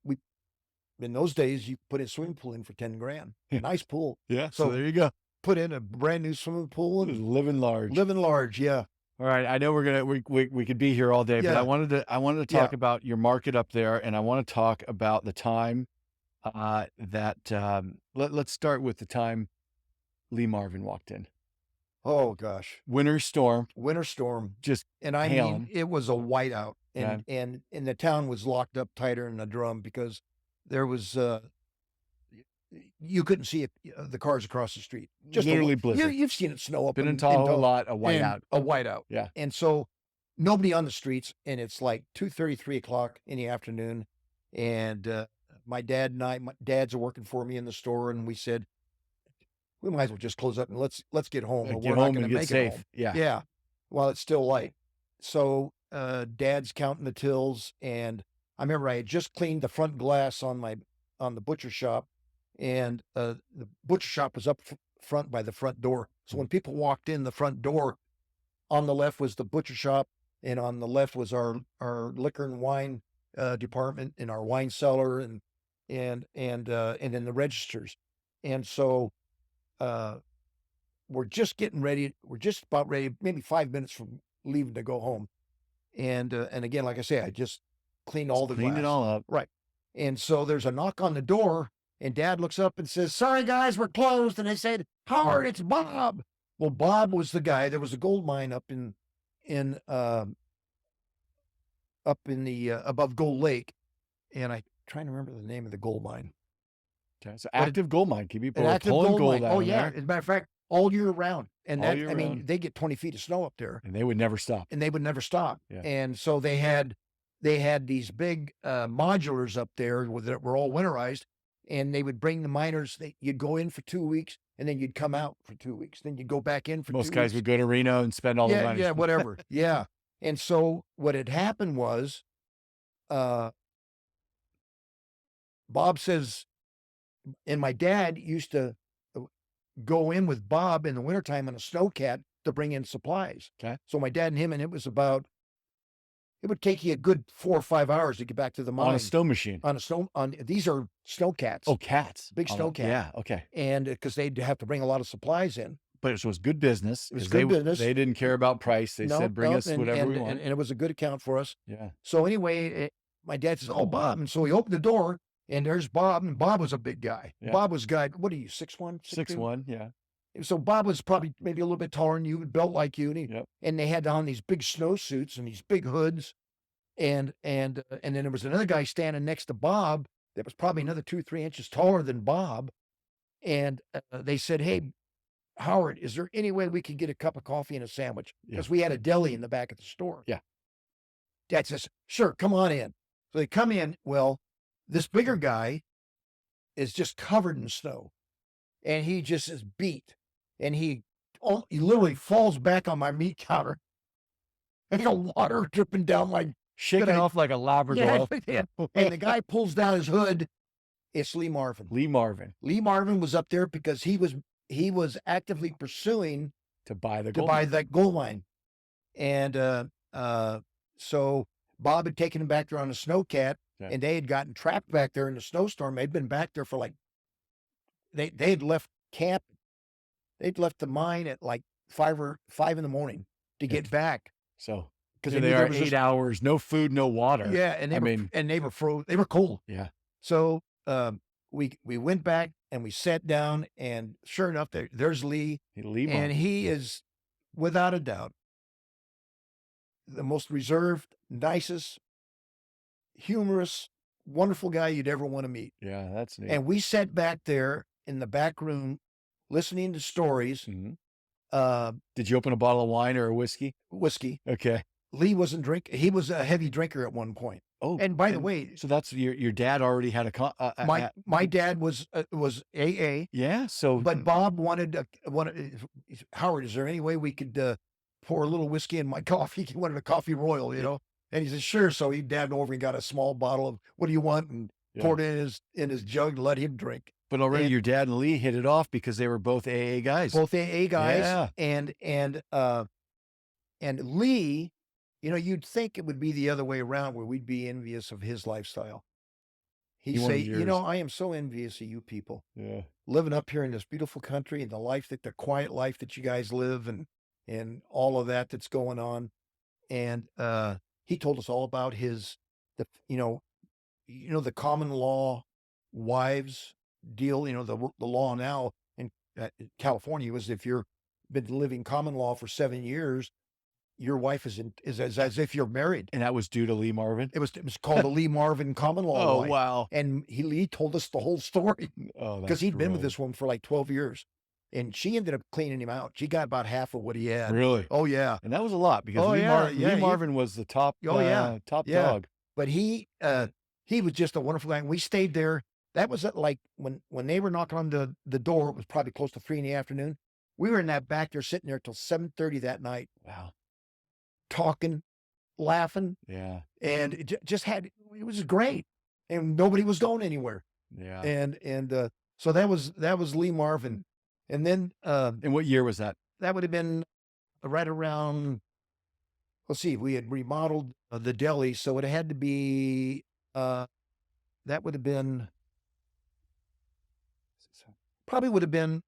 in those days you put a swimming pool in for 10 grand. Nice pool. Yeah. So So there you go. put in a brand new swimming pool and Living large. living large. Yeah. All right. I know we could be here all day, but Yeah. I wanted to talk about your market up there, and I want to talk about the time let's start with the time Lee Marvin walked in. Oh gosh. Winter storm. Just and I hailing. mean it was a whiteout, and the town was locked up tighter than a drum because there was you couldn't see the cars across the street. Just Literally blizzard. You've seen it snow up Been in in Tahoe a lot, a and whiteout. a whiteout. Yeah. And so nobody on the streets, and it's like 2:30, 3 o'clock in the afternoon, and my dad and my dads are working for me in the store, and we said, we might as well just close up and let's get home, or Get we're not home going and to get make it safe. home. Yeah. Yeah, while it's still light. So dad's counting the tills, and I remember I had just cleaned the front glass on the butcher shop, and the butcher shop was up front by the front door. So when people walked in the front door, on the left was the butcher shop, and on the left was our liquor and wine department, and our wine cellar, and then the registers. And so uh, we're just getting ready. We're just about ready, maybe 5 minutes from leaving to go home. And again, like I say, I just cleaned all the Cleaned it glass. all up. Right. And so there's a knock on the door, and Dad looks up and says, "Sorry, guys, we're closed." And I said, "Howard, it's Bob." Well, Bob was the guy. There was a gold mine in up in the above Gold Lake, and I trying to remember the name of the gold mine. Okay. So active gold mine. People An are active pulling gold gold mine. out Oh of yeah, there, as a matter of fact, all year round. And all that year I mean, round, they get 20 feet of snow up there, and they would never stop. and they would never stop. Yeah. And so they had these big modulars up there that were all winterized, and they would bring the miners. You'd go in for 2 weeks, and then you'd come out for 2 weeks. Then you'd go back in for Most 2 guys weeks. would go to Reno and spend all the Yeah, money. yeah, whatever. Yeah. And so what had happened was, uh, Bob says, and my dad used to go in with Bob in the wintertime on a snowcat to bring in supplies. Okay. So my dad and him, and it would take you a good 4 or 5 hours to get back to the mine. On a snow machine. These are snowcats. Oh, cats. Big snowcat. Yeah. Okay. And because they'd have to bring a lot of supplies in. But it was good business. It was 'cause good business. They didn't care about price. They said, bring us whatever we want. And it was a good account for us. Yeah. So anyway, my dad says, "Oh, Bob." And so he opened the door, and there's Bob. And Bob was a big guy. Yeah. Bob was what are you, 6'1", 6'1", yeah. So Bob was probably maybe a little bit taller than you, built like you. Yep. And they had on these big snowsuits and these big hoods. And then there was another guy standing next to Bob that was probably another 2-3 inches taller than Bob. And they said, "Hey, Howard, is there any way we could get a cup of coffee and a sandwich?" Because we had a deli in the back of the store. Yeah. Dad says, "Sure, come on in." So they come in. Well, this bigger guy is just covered in snow, and he just is beat, and he literally falls back on my meat counter, and the water dripping down like Shaking off like a Labrador. yeah. And the guy pulls down his hood. It's Lee Marvin. Lee Marvin. Lee Marvin was up there because he was actively pursuing To buy the to gold. buy that gold mine. And so Bob had taken him back there on a snowcat, Yeah. and they had gotten trapped back there in the snowstorm. They'd been back there for they had left camp. They'd left the mine at like 5 in the morning to get back. So Because they are 8 hours, no food, no water. Yeah, and they were frozen. They were cold. Yeah. So we went back and we sat down, and sure enough, there's Lee, Lee and Marvin. he is without a doubt the most reserved, nicest, humorous, wonderful guy you'd ever want to meet. Yeah, that's neat. And we sat back there in the back room listening to stories. Mhm. Did you open a bottle of wine or a whiskey? Whiskey. Okay. Lee wasn't drinking. He was a heavy drinker at one point. Oh, And by the way, so that's your dad already had my dad was AA, yeah. So but Bob wanted Howard, is there any way we could pour a little whiskey in my coffee? He wanted a coffee royal, and he said, "Sure." So he dabbed over and got a small bottle of, "What do you want?" and poured it in his jug and let him drink. But already your dad and Lee hit it off because they were both AA guys. Both AA guys. Yeah. And Lee, you'd think it would be the other way around, where we'd be envious of his lifestyle. He'd He wanted say, yours. "I am so envious of you people Yeah. living up here in this beautiful country, and the quiet life that you guys live, and all of that's going on." And he told us all about the common law wives deal. The law now in California was, if you've been living common law for 7 years, your wife is as if you're married. And that was due to Lee Marvin. It was called the Lee Marvin common law. Oh, wife. wow. And Lee told us the whole story Oh, because he'd been with great. this woman for like 12 years, and she ended up cleaning him out. She got about half of what he had. Really? Oh yeah. And that was a lot because Oh, Lee yeah, yeah, Marvin was the top Oh, yeah. top Yeah. dog. But he he was just a wonderful guy. And we stayed there. That was at like when they were knocking on the door, it was probably close to 3 in the afternoon. We were in that back there sitting there till 7:30 that night, Wow. talking, laughing, Yeah. and just had it was great. And nobody was going anywhere. Yeah. And so that was Lee Marvin. And then And what year was that? that would have been right around, let's see, we had remodeled the deli, so it had to be that would have been probably would have been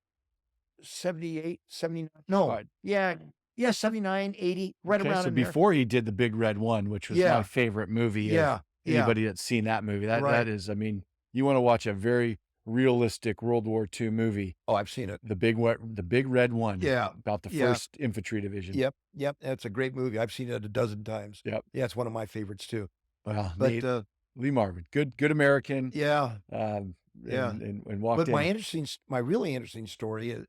78, 79. No, Right. yeah, yeah, 79, 80, right Okay, around so in there. before he did the Big Red One, which was my Yeah. favorite movie of Yeah, yeah, anybody that's seen that movie. That Right. that is, I mean, you want to watch a very realistic World War II movie, Oh, I've seen it. the Big Red One, Yeah, about the yeah. 1st Infantry Division. Yep, yep. That's a great movie. I've seen it a dozen times. Yep. Yeah, it's one of my favorites too. Well, But Lee Marvin, good American, yeah, um, yeah. and walked But my in. my really interesting story is,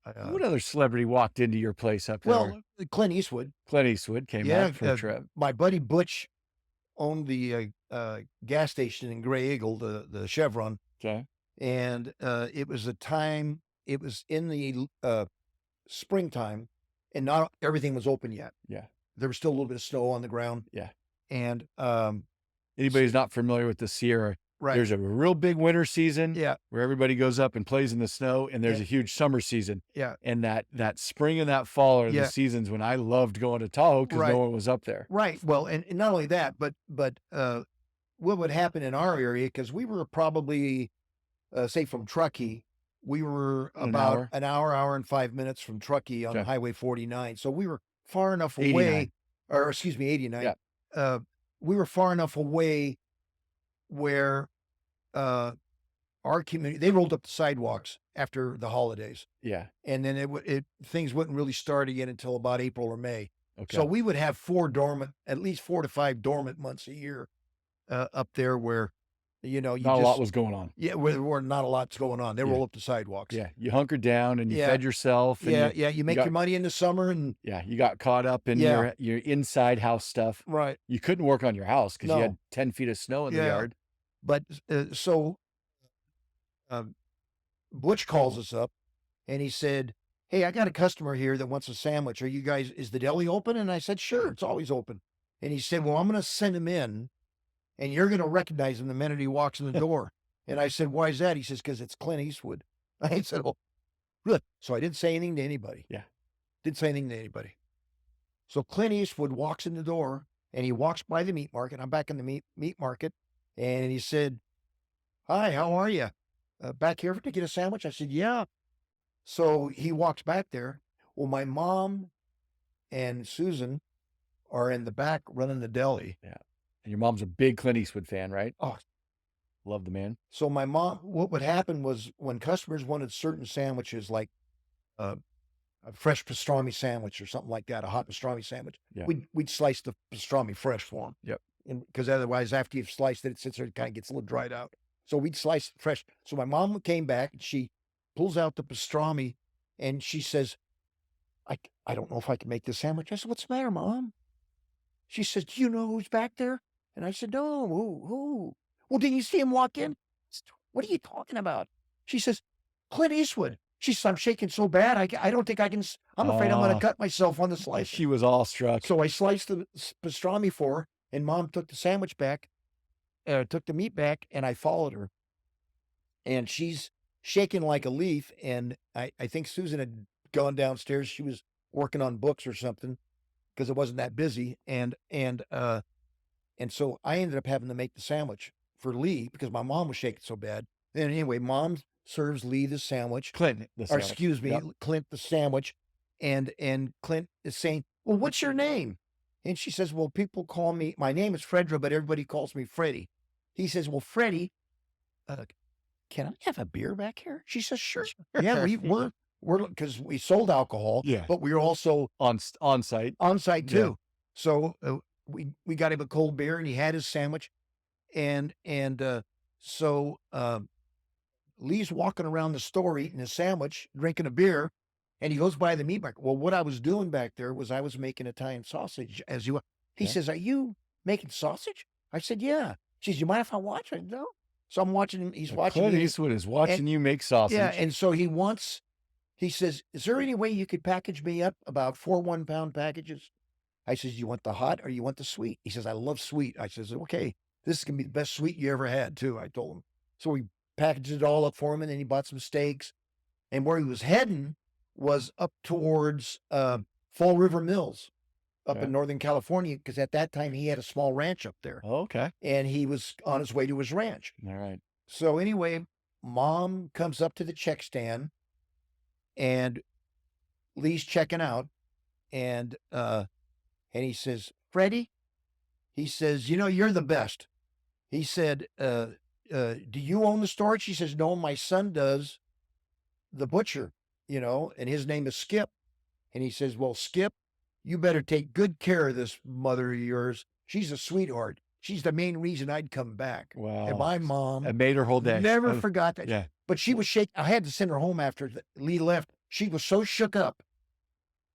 What other celebrity walked into your place up there? well, Clint Eastwood. Clint Eastwood came Yeah, back for a trip. my buddy Butch owned the gas station in Gray Eagle, the Chevron, Okay. and it was a time. It was in the springtime, and not everything was open yet. Yeah. There was still a little bit of snow on the ground, Yeah. and Anybody who's not familiar with the Sierra, right, there's a real big winter season yeah, where everybody goes up and plays in the snow, and there's Yeah. a huge summer season. yeah, And that spring and that fall are Yeah. the seasons when I loved going to Tahoe because Right. no one was up there. right. Well, and not only that, but what would happen in our area, because we were probably say from Truckee, we were An about hour? an hour and 5 minutes from Truckee on Okay. Highway 49. So we were far enough 89. away, or excuse me, 89. Yeah. We were far enough away where our community, they rolled up the sidewalks after the holidays. Yeah. And then things wouldn't really start again until about April or May. Okay. So we would have at least 4 to 5 dormant months a year up there where, you not a lot was going on. yeah, where not a lot's going on. They Yeah. roll up the sidewalks. Yeah. You hunkered down and you Yeah. fed yourself. And Yeah, yeah. You make got- your money in the summer and Yeah. You got caught up in Yeah. your inside house stuff. right. You couldn't work on your house because you No. had 10 feet of snow in the Yeah. yard. But so Butch calls us up and he said, "Hey, I got a customer here that wants a sandwich. Is the deli open?" And I said, "Sure, it's always open." And he said, "Well, I'm going to send him in and you're going to recognize him the minute he walks in the door." And I said, "Why is that?" He says, "Because it's Clint Eastwood." I said, "Oh, good." So I didn't say anything to anybody. Yeah. Didn't say anything to anybody. So Clint Eastwood walks in the door and he walks by the meat market. I'm back in the meat market. And he said, "Hi, how are you? Back here to get a sandwich?" I said, "Yeah." So he walks back there. Well, my mom and Susan are in the back running the deli. Yeah. And your mom's a big Clint Eastwood fan, right? Oh, Love the man. so my mom, what would happen was when customers wanted certain sandwiches, like a fresh pastrami sandwich or something like that, a hot pastrami sandwich, Yeah. we'd slice the pastrami fresh for them. Yep. And because otherwise, after you've sliced it, it sits there and kind of gets a little dried out. So we'd slice it fresh. So my mom came back and she pulls out the pastrami and she says, I don't know if I can make this sandwich. I said, "What's the matter, Mom?" She says, "Do you know who's back there?" And I said, "No, who? Well, didn't you see him walk in?" I said, "What are you talking about?" She says, "Clint Eastwood." She says, "I'm shaking so bad, I don't think I can, I'm afraid I'm going Oh. to cut myself on the slice." She was awestruck. So I sliced the pastrami for her, and Mom took the sandwich back, took the meat back, and I followed her. And she's shaking like a leaf, and I think Susan had gone downstairs. She was working on books or something because it wasn't that busy. And so I ended up having to make the sandwich for Lee because my mom was shaking so bad. And anyway, Mom serves Lee the sandwich, Clint, the or sandwich. excuse me, Yep. Clint the sandwich. And Clint is saying, "Well, what's your name?" And she says, "Well, people call me, my name is Fredra, but everybody calls me Freddie." He says, "Well, Freddie, can I have a beer back here?" She says, "Sure." Yeah, we're because we sold alcohol, Yeah. but we were also on site. on site Yeah. too. So we got him a cold beer and he had his sandwich. And so Lee's walking around the store eating his sandwich, drinking a beer, and he goes by the meat market. Well, what I was doing back there was I was making Italian sausage as you. He Okay. says, "Are you making sausage?" I said, "Yeah." She says, "You mind if I watch?" I said, "No." So I'm watching him. He's watching Clint me, Eastwood is and watching you make yeah, sausage. and so he says, "Is there any way you could package me up about 4 1-pound packages?" I says, "You want the hot or you want the sweet?" He says, "I love sweet." I says, "Okay, this is gonna be the best sweet you ever had too," I told him. So we packaged it all up for him, and then he bought some steaks, and where he was heading was up towards, Fall River Mills up in Okay. Northern California, because at that time he had a small ranch up there, Oh, okay. and he was on his way to his ranch. All right. So anyway, mom comes up to the check stand, and Lee's checking out, and he says, "Freddie," he says, "you know, you're the best." He said, "Do you own the store?" She says, "No, my son does, the butcher, and his name is Skip." And he says, "Well, Skip, you better take good care of this mother of yours. She's a sweetheart. She's the main reason I'd come back." And Wow. my mom It made her whole day. never forgot that. Yeah. But she was shaking. I had to send her home after Lee left. She was so shook up.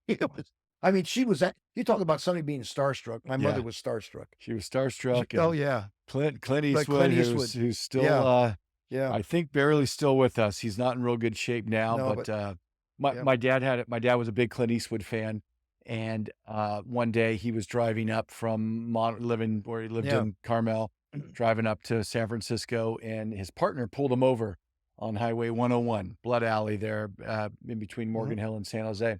It was, I mean, she was that. You talk about somebody being starstruck. My mother Yeah. was starstruck. She was starstruck. Oh And yeah, Clint but Eastwood, Clint Eastwood. who's still, Yeah, yeah. I think barely still with us. He's not in real good shape now, No, but but yeah. my dad had it. My dad was a big Clint Eastwood fan, and one day he was driving up from living where he lived Yeah. in Carmel, driving up to San Francisco, and his partner pulled him over on Highway 101, Blood Alley there, in between Morgan Hill and San Jose,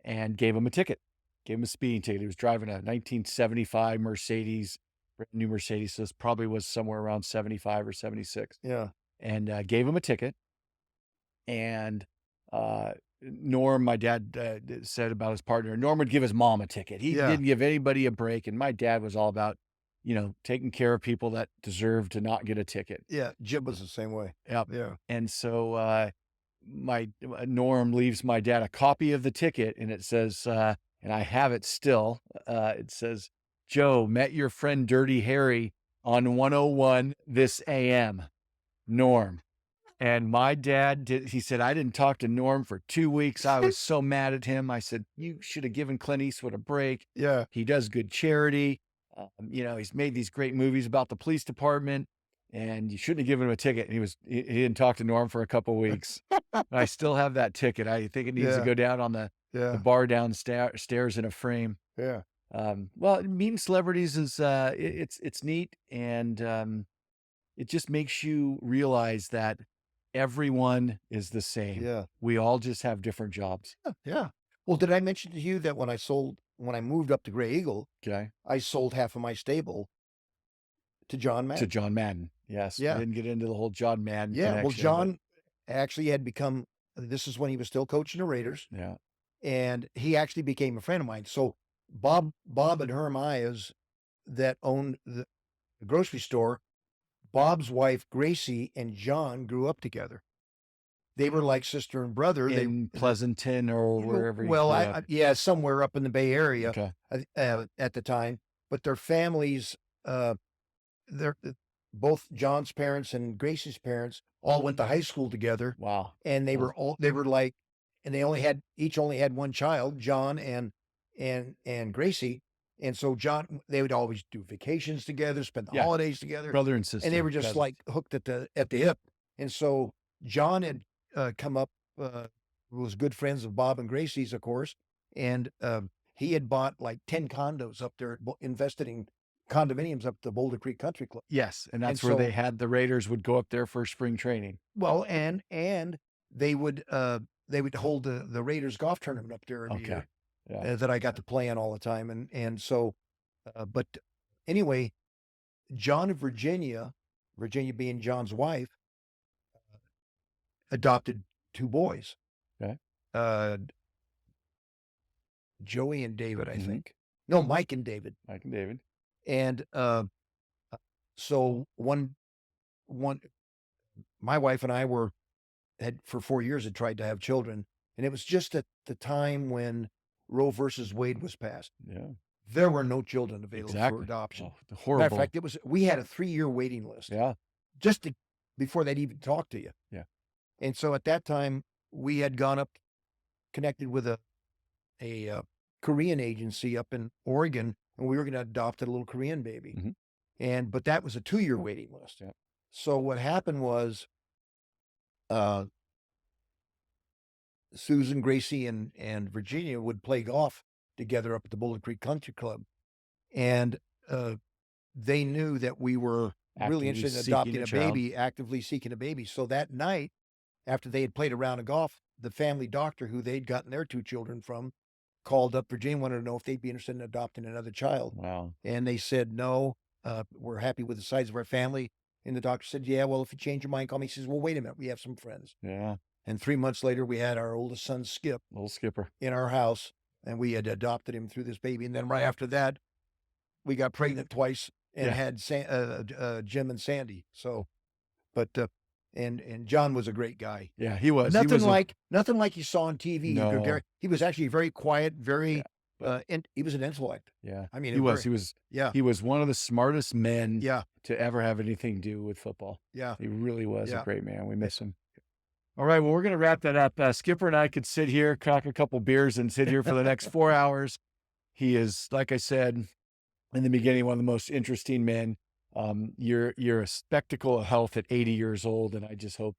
and gave him a ticket. Gave him a speeding ticket. He was driving a 1975 Mercedes, brand new Mercedes. So this probably was somewhere around 75 or 76, Yeah. and gave him a ticket. And Norm, my dad said about his partner, Norm would give his mom a ticket. He Yeah. didn't give anybody a break. And my dad was all about, taking care of people that deserve to not get a ticket. Yeah. Jim was the same way. Yep. Yeah. And so my Norm leaves my dad a copy of the ticket, and it says, and I have it still. It says, "Joe, met your friend Dirty Harry on 101 this AM. Norm." And my dad did. He said, "I didn't talk to Norm for 2 weeks. I was so mad at him. I said, you should have given Clint Eastwood a break. Yeah. He does good charity. He's made these great movies about the police department, and you shouldn't have given him a ticket." And he didn't talk to Norm for a couple weeks. I still have that ticket. I think it needs to Yeah. go down on the Yeah. bar downstairs in a frame. Yeah. Well, meeting celebrities is it's neat, and it just makes you realize that everyone is the same. Yeah. We all just have different jobs. Yeah. Well, did I mention to you that when I moved up to Gray Eagle, Okay. I sold half of my stable to John To Madden? John Madden. Yes. We Yeah. didn't get into the whole John Madden Yeah. Well, connection. John actually had become, this is when he was still coaching the Raiders, Yeah. and he actually became a friend of mine. So Bob and Herm Ayers that owned the grocery store, Bob's wife, Gracie, and John grew up together. They were like sister and brother. In Pleasanton or wherever you Well, grew up. yeah, somewhere up in the Bay Area Okay. at the time. But their families, they're both John's parents and Gracie's parents all went to high school together, Wow. and they were like, and they each only had one child, John and Gracie. And so they would always do vacations together, spend the Yeah. holidays together, Brother and sister. and they were just cousins. like hooked at the hip. And so John had come up, was good friends of Bob and Gracie's, of course, and he had bought like 10 condos up there, invested in condominiums up at the Boulder Creek Country Club. Yes. And that's And where so- they had the Raiders would go up there for spring training. Well, and they would hold the Raiders golf tournament up there every Okay. year. Yeah. That I got to play in all the time. And so, but anyway, John and Virginia being John's wife, adopted 2 boys. Okay. Joey and David, I Mhm. think. No, Mike and David. Mike and David. And so my wife and I had for 4 years had tried to have children, and it was just at the time when Roe versus Wade was passed. Yeah. There were no children available for Exactly. adoption. Oh, Matter horrible. of fact, we had a 3-year waiting list Yeah. just before they'd even talk to you. Yeah. And so at that time, we had gone up, connected with a Korean agency up in Oregon, and we were going to adopt a little Korean baby. Mhm. But that was a 2-year waiting list. Yep. So what happened was, uh, Susan, Gracie, and Virginia would play golf together up at the Boulder Creek Country Club. And they knew that we were really Actively interested in seeking adopting a a child. baby, actively seeking a baby. So that night, after they had played a round of golf, the family doctor who they'd gotten their 2 children from called up Virginia, wanted to know if they'd be interested in adopting another child. Wow. And they said, no, we're happy with the size of our family. And the doctor said, yeah, well, if you change your mind, call me. He says, well, wait a minute, we have some friends. Yeah. And 3 months later, we had our oldest son, Skip, Little Skipper. in our house, and we had adopted him through this baby. And then right after that, we got pregnant twice and Yeah. had Jim and Sandy. So, but and John was a great guy. Yeah, he was. Nothing like you saw on TV. No. He was actually very quiet, very Yeah. He was an intellect. Yeah. I mean, He was. yeah, He was one of the smartest men yeah, to ever have anything to do with football. yeah. He really was Yeah. a great man. We miss him. All right. Well, we're going to wrap that up. Skipper and I could sit here, crack a couple beers, and sit here for the next 4 hours. He is, like I said in the beginning, one of the most interesting men. You're a spectacle of health at 80 years old, and I just hope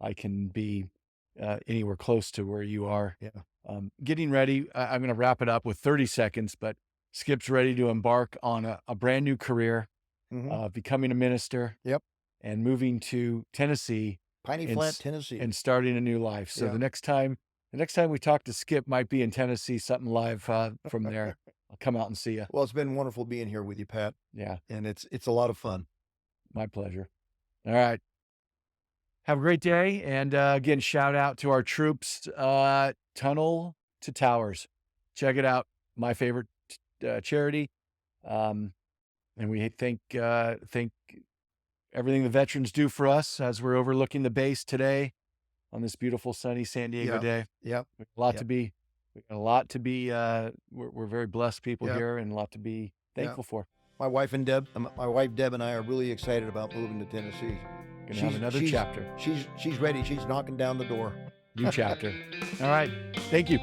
I can be anywhere close to where you are. Yeah. Getting ready. I'm going to wrap it up with 30 seconds, but Skip's ready to embark on a brand new career, becoming a minister. Yep. And moving to Tennessee. Piney Flat, Tennessee. And starting a new life. So Yeah. the next time we talk to Skip might be in Tennessee, something live from there. I'll come out and see you. Well, it's been wonderful being here with you, Pat. Yeah. And it's a lot of fun. My pleasure. All right. Have a great day. And again, shout out to our troops, Tunnel to Towers. Check it out. My favorite charity. And we thank everything the veterans do for us as we're overlooking the base today on this beautiful sunny San Diego day. Yep. We got a lot to be, we're very blessed people here, and a lot to be thankful for. My wife Deb and I are really excited about moving to Tennessee. Gonna have another chapter. She's ready. She's knocking down the door. New chapter. All right. Thank you.